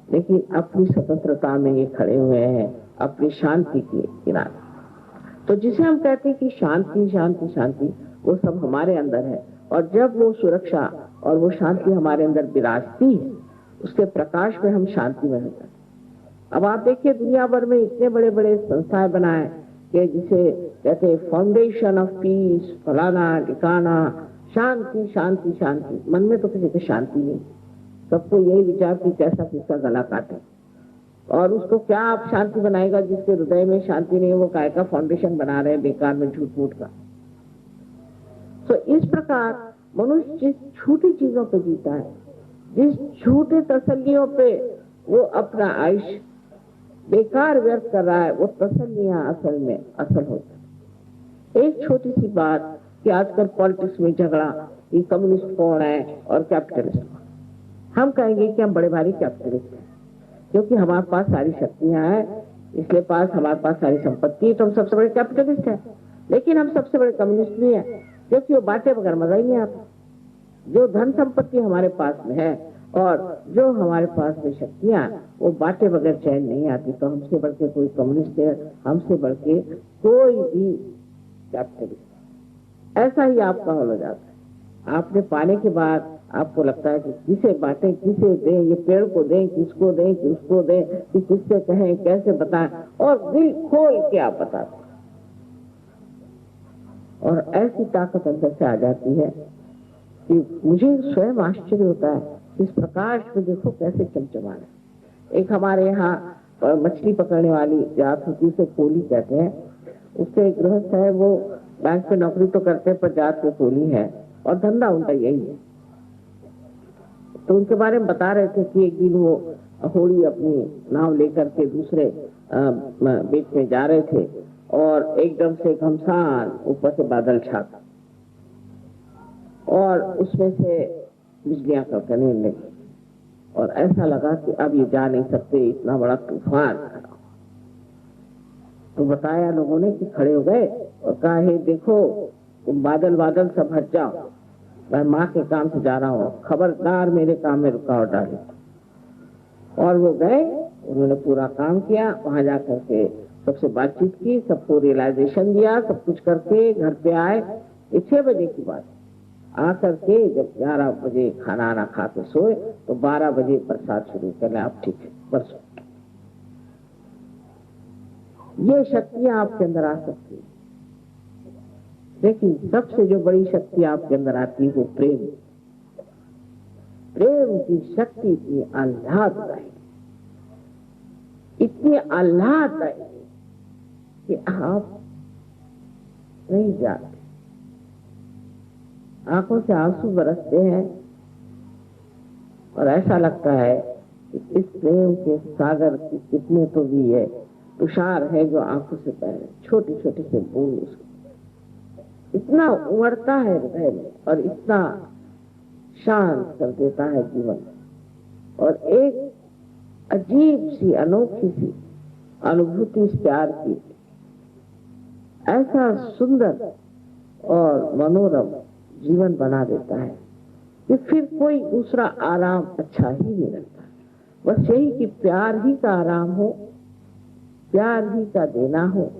लेकिन अपनी स्वतंत्रता में ये खड़े हुए हैं, अपनी शांति के किनारे। तो जिसे हम कहते हैं कि शांति शांति शांति, वो सब हमारे अंदर है। और जब वो सुरक्षा और वो शांति हमारे अंदर विराजती है, उसके प्रकाश में हम शांति में होते हैं। अब आप देखिए दुनिया भर में इतने बड़े बड़े संस्थाएं बनाए कि जिसे कहते हैं फाउंडेशन ऑफ पीस, फलाना ठिकाना, शांति शांति शांति। मन में तो किसी की शांति नहीं, सबको यही विचार कि कैसा किसका गला काटे। और उसको क्या आप शांति बनाएगा जिसके हृदय में शांति नहीं है, वो काय का फाउंडेशन बना रहे हैं बेकार में झूठ मूठ का। तो इस प्रकार मनुष्य जिस छोटी चीजों पे जीता है, जिस छोटे तसल्लियों पे वो अपना आयुष्य बेकार व्यर्थ कर रहा है, वो तसल्लियां असल में असल होती है। एक छोटी सी बात कि आजकल पॉलिटिक्स में झगड़ा कि कम्युनिस्ट कौन है और कैपिटलिस्ट कौन। हम कहेंगे कि हम बड़े भारी कैपिटलिस्ट हैं, क्योंकि हमारे पास सारी शक्तियां हैं, इसलिए पास हमारे पास सारी संपत्ति है, तो हम सबसे बड़े कैपिटलिस्ट हैं। लेकिन हम सबसे बड़े कम्युनिस्ट भी हैं, क्योंकि वो बांटे बगैर मजा ही नहीं आता। जो धन संपत्ति हमारे पास में है और जो हमारे पास में शक्तियां, वो बांटे बगैर चैन नहीं आती। तो हमसे बढ़ के कोई कम्युनिस्ट है, हमसे बढ़ के कोई भी कैपिटलिस्ट। ऐसा ही आपका हो जाता है। आपने पाने के बाद आपको लगता है कि किसे बांटें, किसे दें, ये पेड़ को दें, किसको दें, किसको दें, कि किससे कहें, कैसे बताएं, और दिल खोल के आप बताते। और ऐसी ताकत अंदर से आ जाती है कि मुझे स्वयं आश्चर्य होता है, इस प्रकाश में देखो कैसे चमचमा है। एक हमारे यहाँ मछली पकड़ने वाली जात होती है, उसे कोली कहते हैं। उससे एक गृहस्थ है, वो बैंक में नौकरी तो करते पर जात के कोली है और धंधा उनका यही है। तो उनके बारे में बता रहे थे कि एक दिन वो होड़ी अपनी नाव लेकर के दूसरे बीच में जा रहे थे और एकदम से घमसान ऊपर से बादल छाता और उसमें से बिजलियां कड़कने लगी और ऐसा लगा कि अब ये जा नहीं सकते, इतना बड़ा तूफान खड़ा। तो बताया लोगों ने कि खड़े हो गए और कहा, हे देखो तुम बादल बादल सब हट जाओ, मैं माँ के काम से जा रहा हूँ, खबरदार मेरे काम में रुकावट डाले। और वो गए, उन्होंने पूरा काम किया, वहां जाकर के सबसे बातचीत की, सबको रियलाइजेशन दिया, सब कुछ करके घर पे आए। 6 बजे की बात, आकर के जब 11 बजे खाना आना खा के सोए तो 12 बजे बरसात शुरू कर, आप ठीक है बरसो। ये शक्तियां आपके अंदर आ सकती है, लेकिन सबसे जो बड़ी शक्ति आपके अंदर आती है वो प्रेम। प्रेम की शक्ति इतनी आह्लाददायी, इतनी आह्लाददायी कि आप नहीं जानते, आंखों से आंसू बरसते हैं और ऐसा लगता है कि इस प्रेम के सागर की कितने तो भी है, तुषार है जो आंखों से बह रहे, छोटी छोटी से बूंद उसको इतना उमड़ता है हृदय में और इतना शांत कर देता है जीवन। और एक अजीब सी अनोखी सी अनुभूति इस प्यार की, ऐसा सुंदर और मनोरम जीवन बना देता है कि फिर कोई दूसरा आराम अच्छा ही नहीं लगता। बस यही कि प्यार ही का आराम हो, प्यार ही का देना हो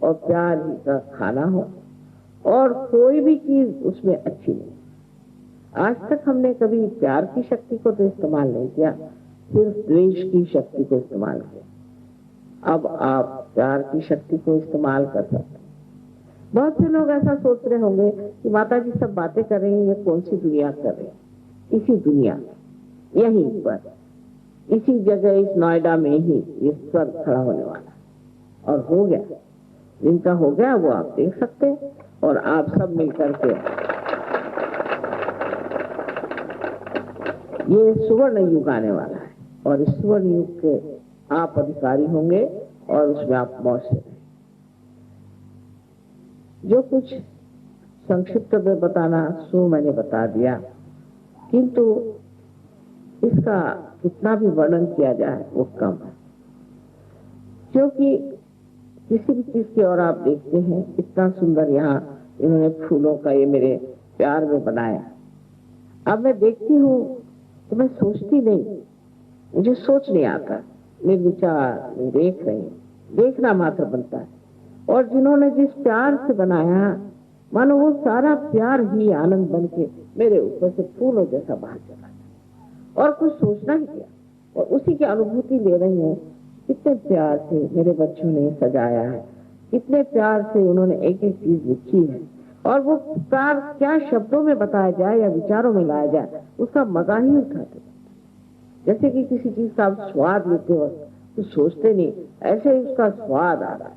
और प्यार ही का खाना हो, और कोई भी चीज उसमें अच्छी नहीं। आज तक हमने कभी प्यार की शक्ति को तो इस्तेमाल नहीं किया, सिर्फ द्वेष की शक्ति को इस्तेमाल किया। अब आप प्यार की शक्ति को इस्तेमाल कर सकते हैं। बहुत से लोग ऐसा सोच रहे होंगे कि माता जी सब बातें कर रही हैं, ये कौन सी दुनिया कर रही है। इसी दुनिया में, यहीं पर, इसी जगह, इस नोएडा में ही ये स्वर्ग खड़ा होने वाला और हो गया। जिनका हो गया वो आप देख सकते हैं और आप सब मिलकर के ये सुवर्ण युग आने वाला है और इस सुवर्ण युग के आप अधिकारी होंगे और उसमें आप मौज से रहें। जो कुछ संक्षिप्त में बताना सो मैंने बता दिया, किंतु इसका कितना भी वर्णन किया जाए वो कम है, क्योंकि किसी भी चीज की ओर आप देखते हैं इतना सुंदर यहाँ इन्होंने फूलों का ये मेरे प्यार में बनाया। अब मैं देखती हूँ तो मैं सोचती नहीं, मुझे सोच नहीं आता, निर्विचार देख रही हूँ, देखना मात्र बनता है। और जिन्होंने जिस प्यार से बनाया मानो वो सारा प्यार ही आनंद बन के मेरे ऊपर से फूलों जैसा बाहर चला जाए और कुछ सोचना ही किया और उसी की अनुभूति ले रही हूँ। कितने प्यार से मेरे बच्चों ने सजाया है, कितने प्यार से उन्होंने एक एक चीज लिखी है और वो प्यार क्या शब्दों में बताया जाए या विचारों में लाया जाए उसका मजा ही उठाते। जैसे कि किसी चीज का आप स्वाद लेते हो तो सोचते नहीं, ऐसे ही उसका स्वाद आ रहा है,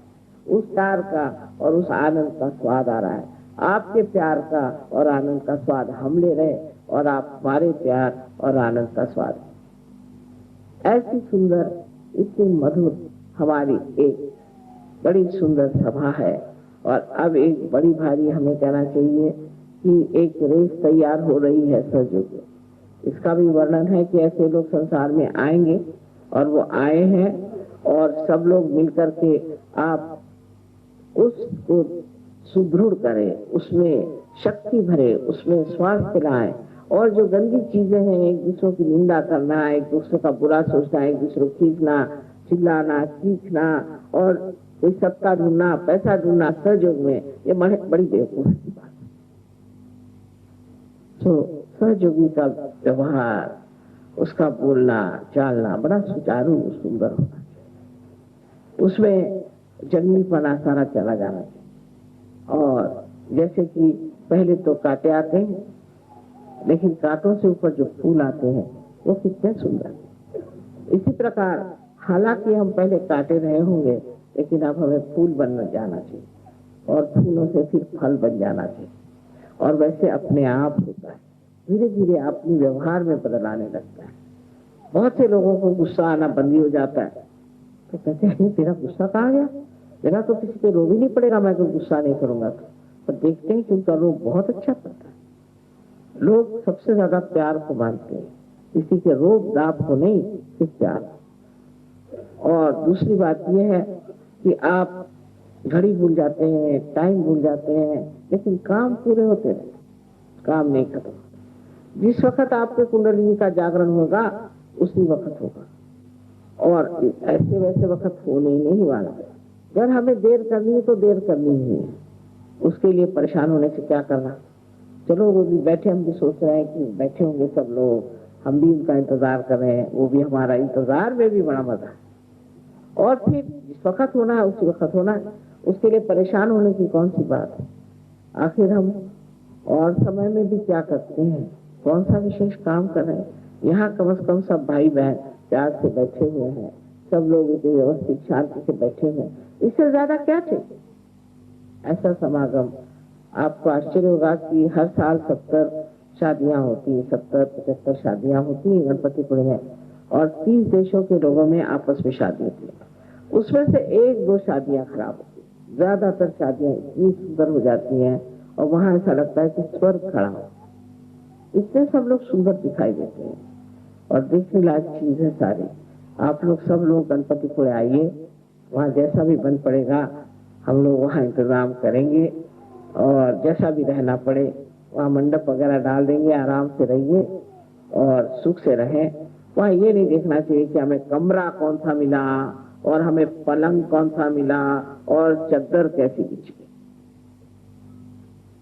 उस प्यार का और उस आनंद का स्वाद आ रहा है। आपके प्यार का और आनंद का स्वाद हम ले रहे और आप हमारे प्यार और आनंद का स्वाद। ऐसी सुंदर इतनी मधुर हमारी एक बड़ी सुंदर सभा है और अब एक बड़ी भारी हमें कहना चाहिए कि एक रेस तैयार हो रही है सहयोग। इसका भी वर्णन है कि ऐसे लोग संसार में आएंगे और वो आए हैं और सब लोग मिलकर के आप उसको सुदृढ़ करें, उसमें शक्ति भरे, उसमें स्वास्थ्य लाएं और जो गंदी चीजें हैं एक दूसरों की निंदा करना, एक दूसरे का बुरा सोचना, एक दूसरे को खींचना, चिल्लाना, चीखना और कोई सत्ता ढूंढना, पैसा ढूंढना सहयोग में, ये बड़ी बेवकूफी की बात है। तो सहयोगी का व्यवहार, उसका बोलना चालना बड़ा सुचारू सुंदर होना चाहिए, उसमें जंगलीपना सारा चला जाना चाहिए। और जैसे कि पहले तो कांटे आते हैं लेकिन कांटों से ऊपर जो फूल आते हैं वो कितने सुंदर। इसी प्रकार हालांकि हम पहले कांटे रहे होंगे लेकिन अब हमें फूल बनना जाना चाहिए और फूलों से फिर फल बन जाना चाहिए। और वैसे अपने आप होता है, धीरे धीरे अपने व्यवहार में बदल आने लगता है। बहुत से लोगों को गुस्सा आना बंदी हो जाता है तो कहते हैं तेरा गुस्सा कहाँ गया, मेरा तो किसी पे रोब ही नहीं पड़ेगा, मैं तो गुस्सा नहीं करूंगा। तो पर देखते हैं कि उनका रोब बहुत अच्छा पड़ता है। लोग सबसे ज्यादा प्यार को मानते हैं, किसी के रोब दाब को नहीं, सिर्फ प्यार। और दूसरी बात यह है कि आप घड़ी भूल जाते हैं, टाइम भूल जाते हैं, लेकिन काम पूरे होते रहे, काम नहीं खत्म। जिस वक्त आपके कुंडलिनी का जागरण होगा उसी वक्त होगा और ऐसे वैसे वक्त होने ही नहीं वाला। अगर हमें देर करनी है तो देर करनी ही है, उसके लिए परेशान होने से क्या करना। चलो वो भी बैठे, हम भी सोच रहे हैं कि बैठे होंगे सब लोग, हम भी उनका इंतजार कर रहे हैं, वो भी हमारा इंतजार में भी बड़ा मजा है। और फिर जिस वक्त होना है उसी वक्त होना है, उसके लिए परेशान होने की कौन सी बात है। आखिर हम और समय में भी क्या करते हैं, कौन सा विशेष काम कर रहे हैं। यहाँ कम से कम सब भाई बहन प्यार से बैठे हुए हैं, सब लोग इतने व्यवस्थित शांति से बैठे हुए हैं, इससे ज्यादा क्या चाहिए। ऐसा समागम आपको आश्चर्य होगा कि हर साल 70 शादियां होती हैं, 70-75 शादियां होती हैं गणपतिपुर में और 30 देशों के लोगों में आपस में शादी होती है। उसमें से 1-2 शादियां खराब होती है, ज्यादातर शादियां इतनी सुंदर हो जाती हैं और वहां ऐसा लगता है कि स्वर्ग खड़ा हो। इससे सब लोग सुंदर दिखाई देते हैं और देखने लायक चीज है सारी। आप लोग सब लोग गणपतिपुर आइए, वहाँ जैसा भी बन पड़ेगा हम लोग वहाँ इंतजाम करेंगे और जैसा भी रहना पड़े वहाँ मंडप वगैरह डाल देंगे, आराम से रहिए और सुख से रहें। वहाँ ये नहीं देखना चाहिए कि हमें कमरा कौन सा मिला और हमें पलंग कौन सा मिला और चद्दर कैसी बिछी।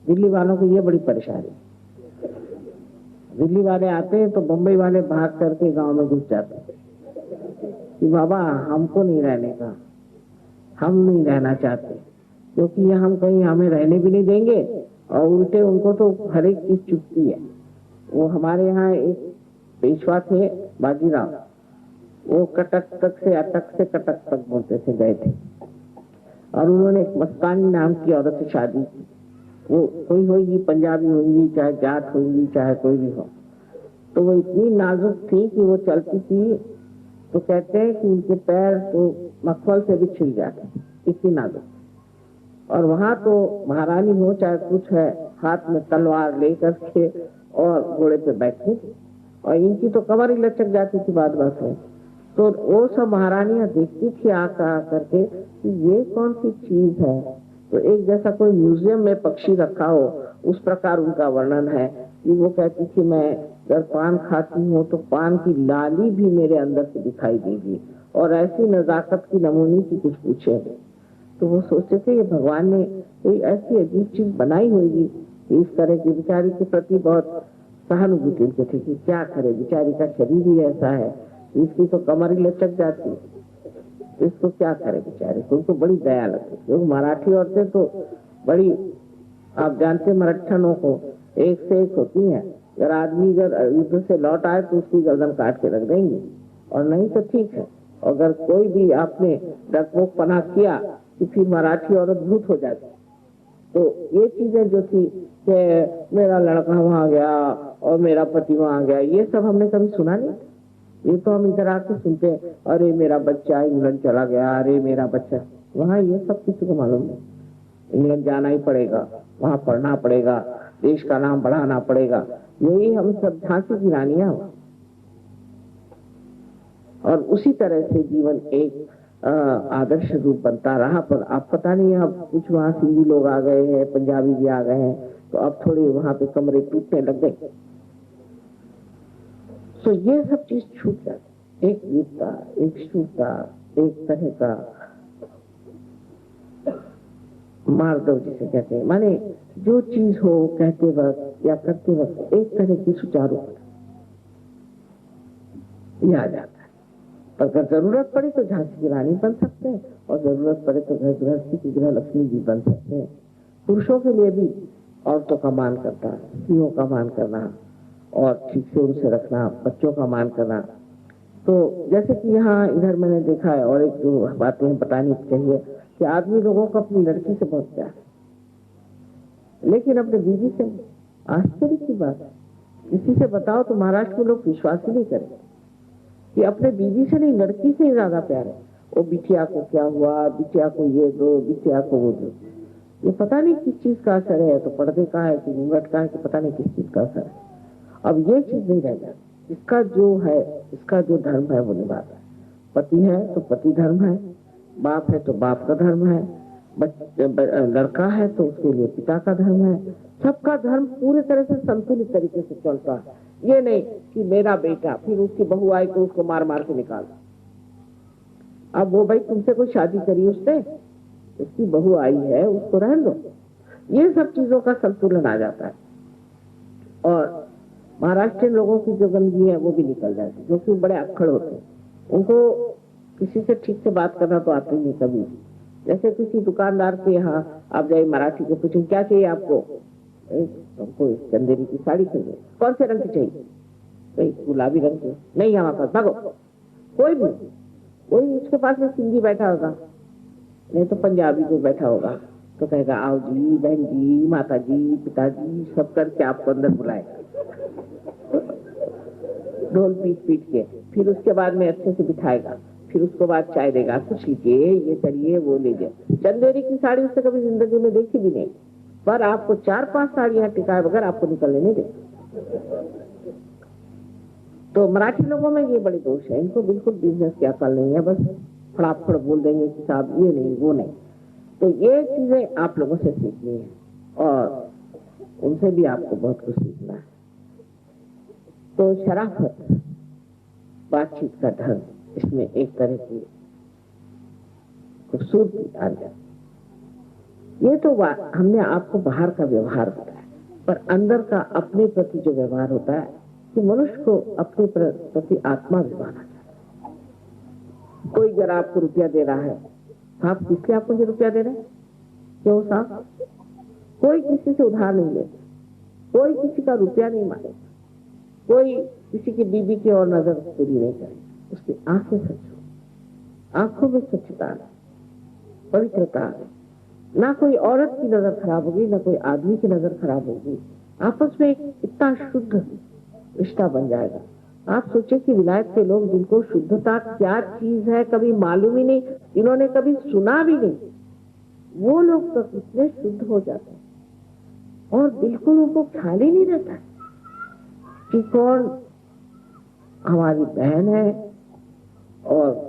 दिल्ली वालों को ये बड़ी परेशानी। दिल्ली वाले आते हैं तो बम्बई वाले भाग करके गांव में घुस जाते हैं कि बाबा हमको नहीं रहने का, हम नहीं रहना चाहते, क्योंकि ये हम कहीं हमें रहने भी नहीं देंगे और उल्टे उनको तो हर एक चीज चुपती है। वो हमारे यहाँ एक पेशवा थे बाजीराव, वो कटक तक से अटक से कटक तक बोलते थे, गए थे और उन्होंने एक मस्तानी नाम की औरत से शादी की वो कोई होगी, पंजाबी होगी, चाहे जाट होगी, चाहे कोई भी हो, तो वो इतनी नाजुक थी कि वो चलती थी तो कहते हैं कि उनके पैर तो मखमल से भी छिल जाते, इतनी नाजुक। और वहां तो महारानी हो चाहे कुछ है, हाथ में तलवार लेकर के और घोड़े पे बैठे, और इनकी तो कमर ही लचक जाती थी बात बात में। तो वो सब महारानियां देखती थी आकर करके कि ये कौन सी चीज है। तो एक जैसा कोई म्यूजियम में पक्षी रखा हो उस प्रकार उनका वर्णन है कि वो कहती थी मैं जब पान खाती हूँ तो पान की लाली भी मेरे अंदर से दिखाई देगी, और ऐसी नजाकत की नमूनी की कुछ पूछे। तो वो सोचते थे ये भगवान ने कोई ऐसी अजीब चीज बनाई होगी कि इस तरह की बेचारी के प्रति बहुत सहानुभूति थे कि क्या करे, बेचारी का शरीर ही ऐसा है, इसकी तो कमर ही लचक जाती है, इसको क्या करे बेचारे को। उनको बड़ी दया लगती, क्योंकि मराठी औरतें तो बड़ी, आप जानते मराठनों को एक से एक होती हैं। अगर आदमी अगर युद्ध से लौट आए तो उसकी गर्दन काट के रख देंगे, और नहीं तो ठीक है। अगर कोई भी आपने डरपोक पना किया कि फिर मराठी औरत भूत हो जाती। तो ये चीजें जो थी कि मेरा लड़का वहां गया और मेरा पति वहां गया, ये सब हमने कभी सुना नहीं। ये तो हम इधर आके सुनते हैं, अरे मेरा बच्चा इंग्लैंड चला गया, अरे मेरा बच्चा। वहाँ ये सब किसी को मालूम नहीं। इंग्लैंड जाना ही पड़ेगा, वहां पढ़ना पड़ेगा, देश का नाम बढ़ाना पड़ेगा, यही हम सब झांसी की रानियां। और उसी तरह से जीवन एक आदर्श रूप बनता रहा। पर अब पता नहीं, अब कुछ वहाँ सिंधी लोग आ गए हैं, पंजाबी भी आ गए हैं, तो अब थोड़े वहां पे कमरे टूटने लग गए। तो ये सब चीज छूट जाती, एक वीरता, एक शूरता, एक तरह का मार्गव जिसे कहते हैं, माने जो चीज हो कहते वक्त या करते वक्त एक तरह की सुचारू ये आ जाता है। पर अगर जरूरत पड़े तो झांसी की रानी बन सकते हैं, और जरूरत पड़े तो घर गृहस्थी की गृह लक्ष्मी भी बन सकते हैं। पुरुषों के लिए भी औरतों का मान करना, स्त्रियों का मान करना और ठीक से उनसे रखना, बच्चों का मान करना। तो जैसे कि यहाँ इधर मैंने देखा है, और एक जो बातें बतानी चाहिए कि आदमी लोगों को अपनी लड़की से बहुत प्यार है, लेकिन अपने बीवी से आश्चर्य की बात है। किसी से बताओ तो महाराष्ट्र के लोग विश्वास ही नहीं करेंगे कि अपने बीवी से नहीं, लड़की से ही ज्यादा प्यार है। वो बिटिया को क्या हुआ, बिटिया को ये दो, बिटिया को वो दो। ये पता नहीं किस चीज का असर है, तो पर्दे का है कि घूंघट का है कि पता नहीं किस चीज का असर है। अब ये चीज नहीं रह जाती। इसका जो है, इसका जो धर्म है वो निभाता है। पति है तो पति धर्म है, बाप है तो बाप का धर्म है, लड़का है तो उसके लिए पिता का धर्म है। सबका धर्म पूरे तरह से संतुलित तरीके से चलता है। ये नहीं कि मेरा बेटा, फिर उसकी बहू आई तो उसको मार मार के निकाला। अब वो भाई तुमसे कोई शादी करी उसने, उसकी बहू आई है, उसको रहने दो। ये सब चीजों का संतुलन आ जाता है, और महाराष्ट्र लोगों की जो गंदगी है वो भी निकल जाती है, क्योंकि बड़े अक्खड़ होते हैं। उनको किसी से ठीक से बात करना तो आती नहीं कभी। जैसे किसी दुकानदार के यहाँ आप जाइए, मराठी को पूछें क्या चाहिए आपको, हमको चंदेरी की साड़ी चाहिए। कौन से रंग की चाहिए? गुलाबी रंग की। नहीं हमारे पास, भागो। कोई भी, कोई उसके पास में सिंधी बैठा होगा, नहीं तो पंजाबी को बैठा होगा, तो कहेगा आओ जी, बहन जी, माता जी, पिताजी, सब करके आपको अंदर बुलाएगा, ढोल पीट पीट के। फिर उसके बाद में अच्छे से बिठाएगा, फिर उसके बाद चाय देगा, कुछ लीजिए, ये करिए, वो लीजिए। चंदेरी की साड़ी उसने कभी जिंदगी में देखी भी नहीं, पर आपको 4-5 साड़ियां टिकाए बगैर आपको निकलने नहीं देती। तो मराठी लोगों में ये बड़ी दोष है, इनको बिल्कुल बिजनेस की अकल नहीं है, बस फड़ाफड़ बोल देंगे कि साहब ये नहीं वो नहीं। तो ये चीजें आप लोगों से सीखनी है, और उनसे भी आपको बहुत कुछ सीखना है। तो शराफत, बातचीत का ढंग, इसमें एक तरह की खूबसूरती आ जाती। ये तो हमने आपको बाहर का व्यवहार बताया, पर अंदर का अपने प्रति जो व्यवहार होता है कि मनुष्य को अपने प्रति आत्मा विभाना चाहिए। कोई जरा आपको रुपया दे रहा है, आप किसलिए आपको ये रुपया दे रहे हैं? क्यों साहब? कोई किसी से उधार नहीं लेता, कोई किसी का रुपया नहीं मांगेगा, कोई किसी की बीबी की और नजर पूरी नहीं करेगा। उसकी आंखें सच हो, आंखों में स्वच्छता है, पवित्रता है, ना कोई औरत की नजर खराब होगी, ना कोई आदमी की नजर खराब होगी। आपस में एक इतना शुद्ध रिश्ता बन जाएगा। आप सोचे कि विलायत के लोग जिनको शुद्धता क्या चीज है कभी मालूम ही नहीं, इन्होंने कभी सुना भी नहीं, वो लोग तो कितने शुद्ध हो जाते हैं और बिल्कुल उनको ख्याल ही नहीं रहता कि कौन हमारी बहन है और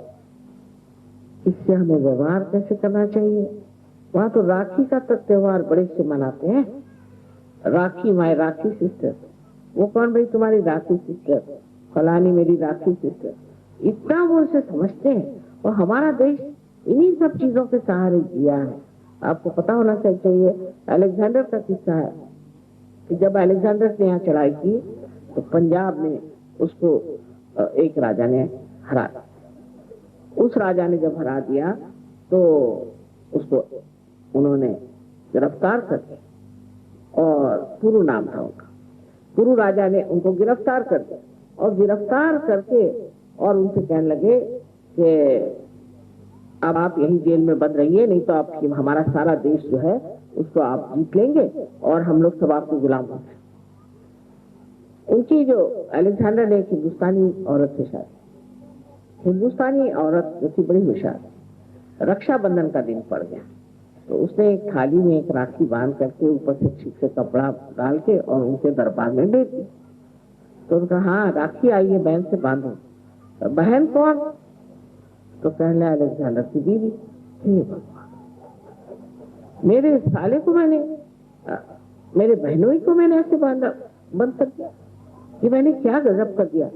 इससे हमें व्यवहार कैसे करना चाहिए। वहां तो राखी का तक त्योहार बड़े से मनाते हैं। राखी माय राखी सिस्टर, वो कौन भाई तुम्हारी राखी सिस्टर, फलानी मेरी राखी सिस्टर, इतना वो उसे समझते हैं। और हमारा देश इन्हीं सब चीजों के सहारे जिया है। आपको पता होना चाहिए अलेक्जेंडर का किस्सा है कि जब अलेक्जेंडर ने यहाँ चढ़ाई की तो पंजाब में उसको एक राजा ने हरा। उस राजा ने जब हरा दिया तो उसको उन्होंने गिरफ्तार करके, और पुरु नाम था उनका, पुरु राजा ने उनको गिरफ्तार कर दिया और गिरफ्तार करके और उनसे कहने लगे कि अब आप यही जेल में बंद रहिए, नहीं तो आप हमारा सारा देश जो है उसको आप जीत लेंगे और हम लोग सब आपके गुलाम हो जाएंगे। उनकी जो अलेक्जेंडर ने एक हिंदुस्तानी औरत से शादी, हिंदुस्तानी औरत जो थी बड़ी होशियार, रक्षाबंधन का दिन पड़ गया तो उसने एक थाली में एक राखी बांध करके ऊपर से ठीक से कपड़ा डाल के और उनके दरबार में भेज दी। तो उनका हाँ राखी आई है, बहन से बांधो। तो बहन कौन? तो कहने अलेक्जेंडर की बीवी। हे भगवान, मेरे साले को मैंने, मेरे बहनोई को मैंने ऐसे बंद कर दिया, कि मैंने क्या गजब कर दिया।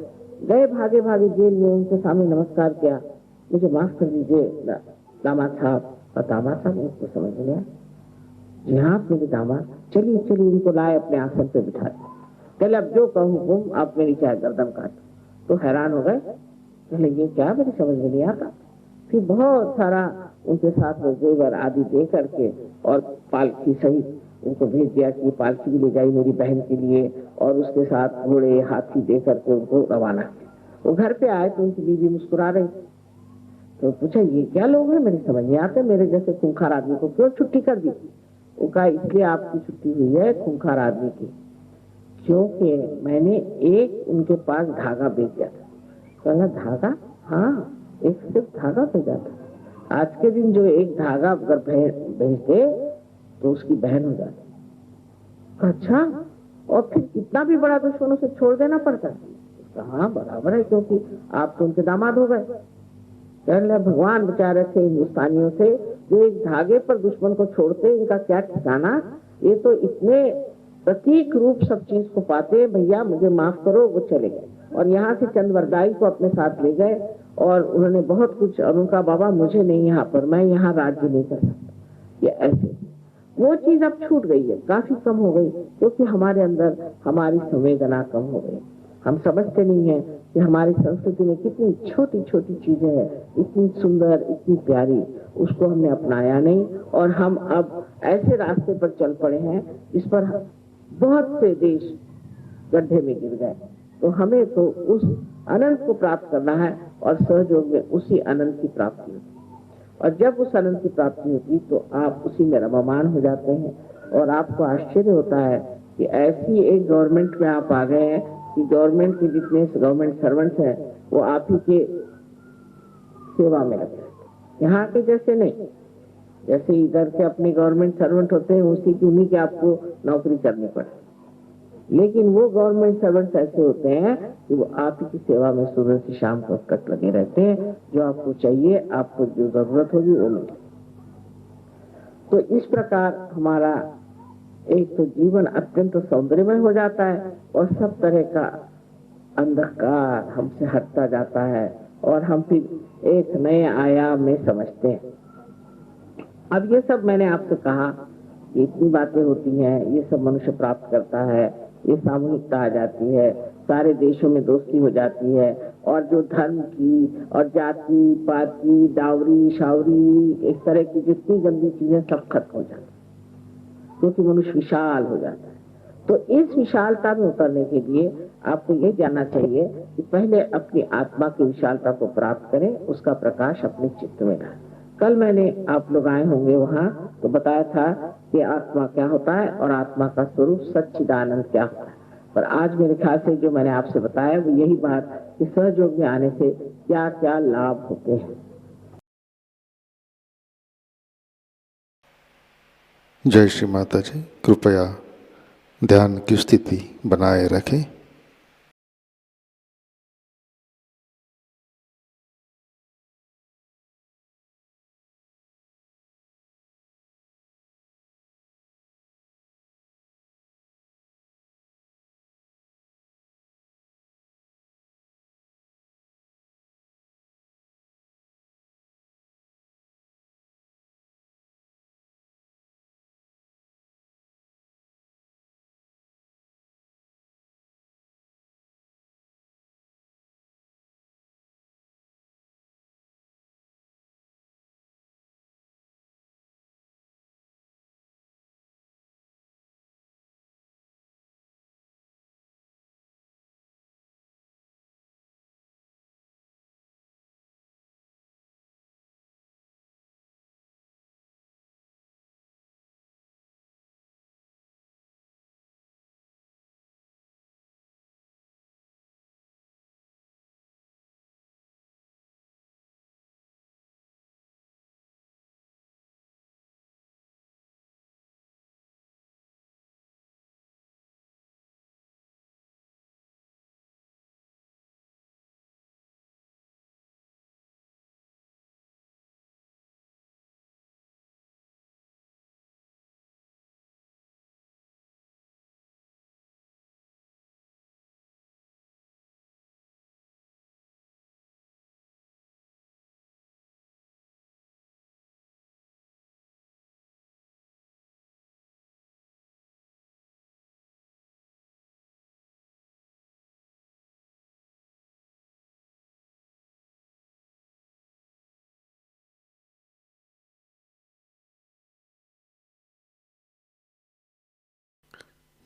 गए भागे भागे जेल में, उनके सामने नमस्कार किया, मुझे माफ कर दीजिए दामाद साहब। और दामाद साहब उसको समझ लिया, जी हाँ मेरे दामाद, चलिए चलिए उनको लाए अपने आसन पे बिठा दिया। कहले अब जो कहूँ तुम, आप मेरी चाहे गर्दन काट। तो हैरान हो गए, कहले ये क्या, मेरी समझ में नहीं आता। फिर बहुत सारा उनके साथ में जेवर आदि दे करके और पालकी सहित उनको भेज दिया कि पालकी भी ले जाई मेरी बहन के लिए, और उसके साथ घोड़े हाथी दे करके उनको रवाना किया। वो घर पे आए तो उनकी बीवी मुस्कुरा रही। तो पूछा ये क्या लोग हैं, मेरे समझ नहीं आते, मेरे जैसे खूंखार आदमी को क्यों छुट्टी कर दी? वो कहा इसलिए आपकी छुट्टी हुई है खूंखार आदमी की, क्योंकि मैंने एक उनके पास धागा भेज दिया था। कहला धागा? हाँ, एक सिर्फ धागा भेजा था। आज के दिन जो एक धागा अगर भेजते तो उसकी बहन हो जाती। अच्छा, और फिर कितना भी बड़ा दुश्मन उसे छोड़ देना पड़ता है? हाँ बराबर है, क्योंकि आप तो उनके दामाद हो गए। कहने भगवान बचा रखे हिंदुस्तानियों से, जो एक धागे पर दुश्मन को छोड़ते, इनका क्या ठिकाना। ये तो इतने प्रतीक रूप सब चीज को पाते, भैया मुझे माफ करो, वो चले गए और यहाँ से चंद्रवरदाई को अपने साथ ले गए और उन्होंने बहुत कुछ, और उनका बाबा मुझे नहीं यहाँ पर, मैं यहाँ राज्य नहीं कर सकता। ये ऐसे वो चीज अब छूट गई है, काफी कम हो गई, क्योंकि हमारे अंदर हमारी संवेदना कम हो गई। हम समझते नहीं है कि हमारी संस्कृति में कितनी छोटी छोटी चीजें हैं, इतनी सुंदर, इतनी प्यारी, उसको हमने अपनाया नहीं और हम अब ऐसे रास्ते पर चल पड़े हैं जिस पर बहुत से देश गड्ढे में गिर गए। तो हमें तो उस अनंत को प्राप्त करना है और सहयोग में उसी अनंत की प्राप्ति होती है। और जब उस अनंत की प्राप्ति होती तो आप उसी में रममान हो जाते हैं और आपको आश्चर्य होता है कि ऐसी एक गवर्नमेंट में आप आ गए हैं कि गवर्नमेंट के जितने गवर्नमेंट सर्वेंट्स हैं वो आप ही के सेवा में लगे। यहाँ के जैसे नहीं, जैसे इधर के अपने गवर्नमेंट सर्वेंट होते हैं उसी की उन्हीं की आपको नौकरी करनी पड़े, लेकिन वो गवर्नमेंट सर्वेंट्स ऐसे होते हैं कि वो आप ही की सेवा में सुबह से शाम तक लगे रहते हैं। जो आपको चाहिए, आपको जो जरूरत होगी वो मिले। तो इस प्रकार हमारा एक तो जीवन अत्यंत सौंदर्यमय हो जाता है और सब तरह का अंधकार हमसे हटता जाता है और हम फिर एक नए आयाम में समझते हैं। अब ये सब मैंने आपसे कहा, ये इतनी बातें होती हैं, ये सब मनुष्य प्राप्त करता है, ये सामूहिकता आ जाती है, सारे देशों में दोस्ती हो जाती है और जो धर्म की और जाति पाति डावरी शावरी इस तरह की जितनी गंदी चीजें सब खत्म हो जाती, क्योंकि मनुष्य विशाल हो जाता है। तो इस विशालता में उतरने के लिए आपको ये जानना चाहिए कि पहले अपनी आत्मा की विशालता को प्राप्त करें, उसका प्रकाश अपने चित्त में डालें। कल मैंने, आप लोग आए होंगे वहां तो बताया था कि आत्मा क्या होता है और आत्मा का स्वरूप सच्चिदानंद क्या होता है। पर आज मेरे ख्याल से जो मैंने आपसे बताया वो यही बात कि सहयोग में आने से क्या क्या लाभ होते हैं। जय श्री माता जी। कृपया ध्यान की स्थिति बनाए रखें।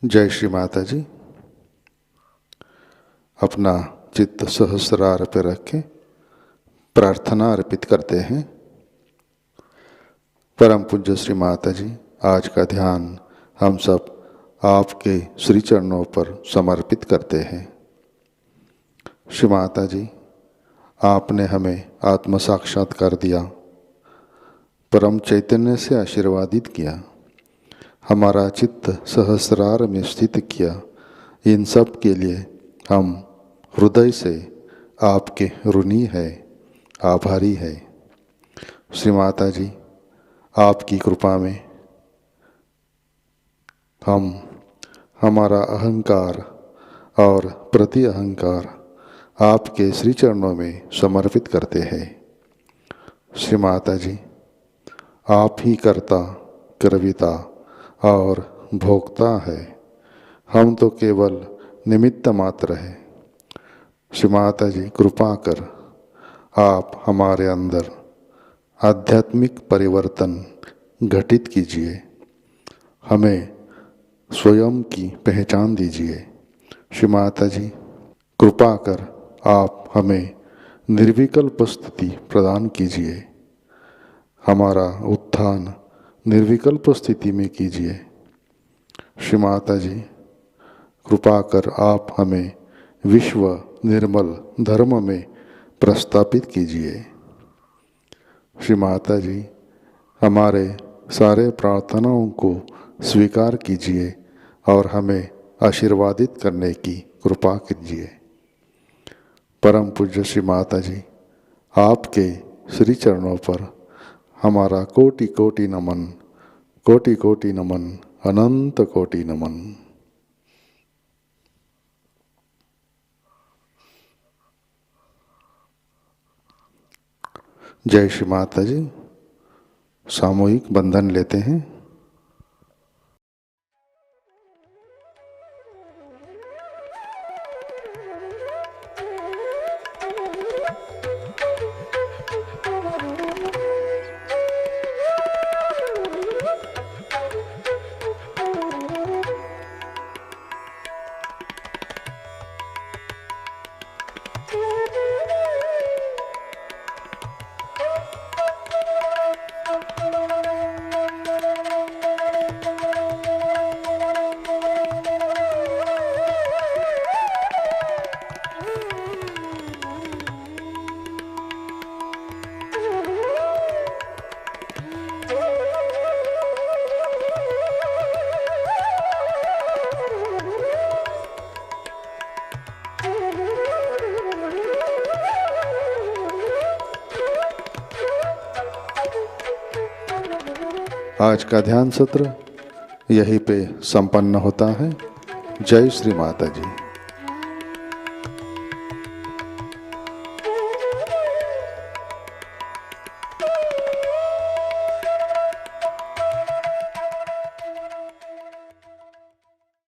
जय श्री माता जी। अपना चित्त सहस्रार पे रखें, प्रार्थना अर्पित करते हैं। परम पूज्य श्री माता जी, आज का ध्यान हम सब आपके श्री चरणों पर समर्पित करते हैं। श्री माता जी, आपने हमें आत्म साक्षात्कार दिया, परम चैतन्य से आशीर्वादित किया, हमारा चित्त सहस्रार में स्थित किया। इन सब के लिए हम हृदय से आपके ऋणी है, आभारी है। श्री माता जी, आपकी कृपा में हम हमारा अहंकार और प्रति अहंकार आपके श्री चरणों में समर्पित करते हैं। श्री माता जी, आप ही कर्ता, कर्विता और भोक्ता है, हम तो केवल निमित्त मात्र हैं। श्री माता जी, कृपा कर आप हमारे अंदर आध्यात्मिक परिवर्तन घटित कीजिए, हमें स्वयं की पहचान दीजिए। श्री माता जी, कृपा कर आप हमें निर्विकल्प स्थिति प्रदान कीजिए, हमारा उत्थान निर्विकल्प स्थिति में कीजिए। श्री माता जी, कृपा कर आप हमें विश्व निर्मल धर्म में प्रस्थापित कीजिए। श्री माता जी, हमारे सारे प्रार्थनाओं को स्वीकार कीजिए और हमें आशीर्वादित करने की कृपा कीजिए। परम पूज्य श्री माता जी, आपके श्री चरणों पर हमारा कोटि कोटि नमन, कोटि कोटि नमन, अनंत कोटि नमन। जय श्री माता जी। सामूहिक बंधन लेते हैं। आज का ध्यान सत्र यहीं पे संपन्न होता है। जय श्री माता जी।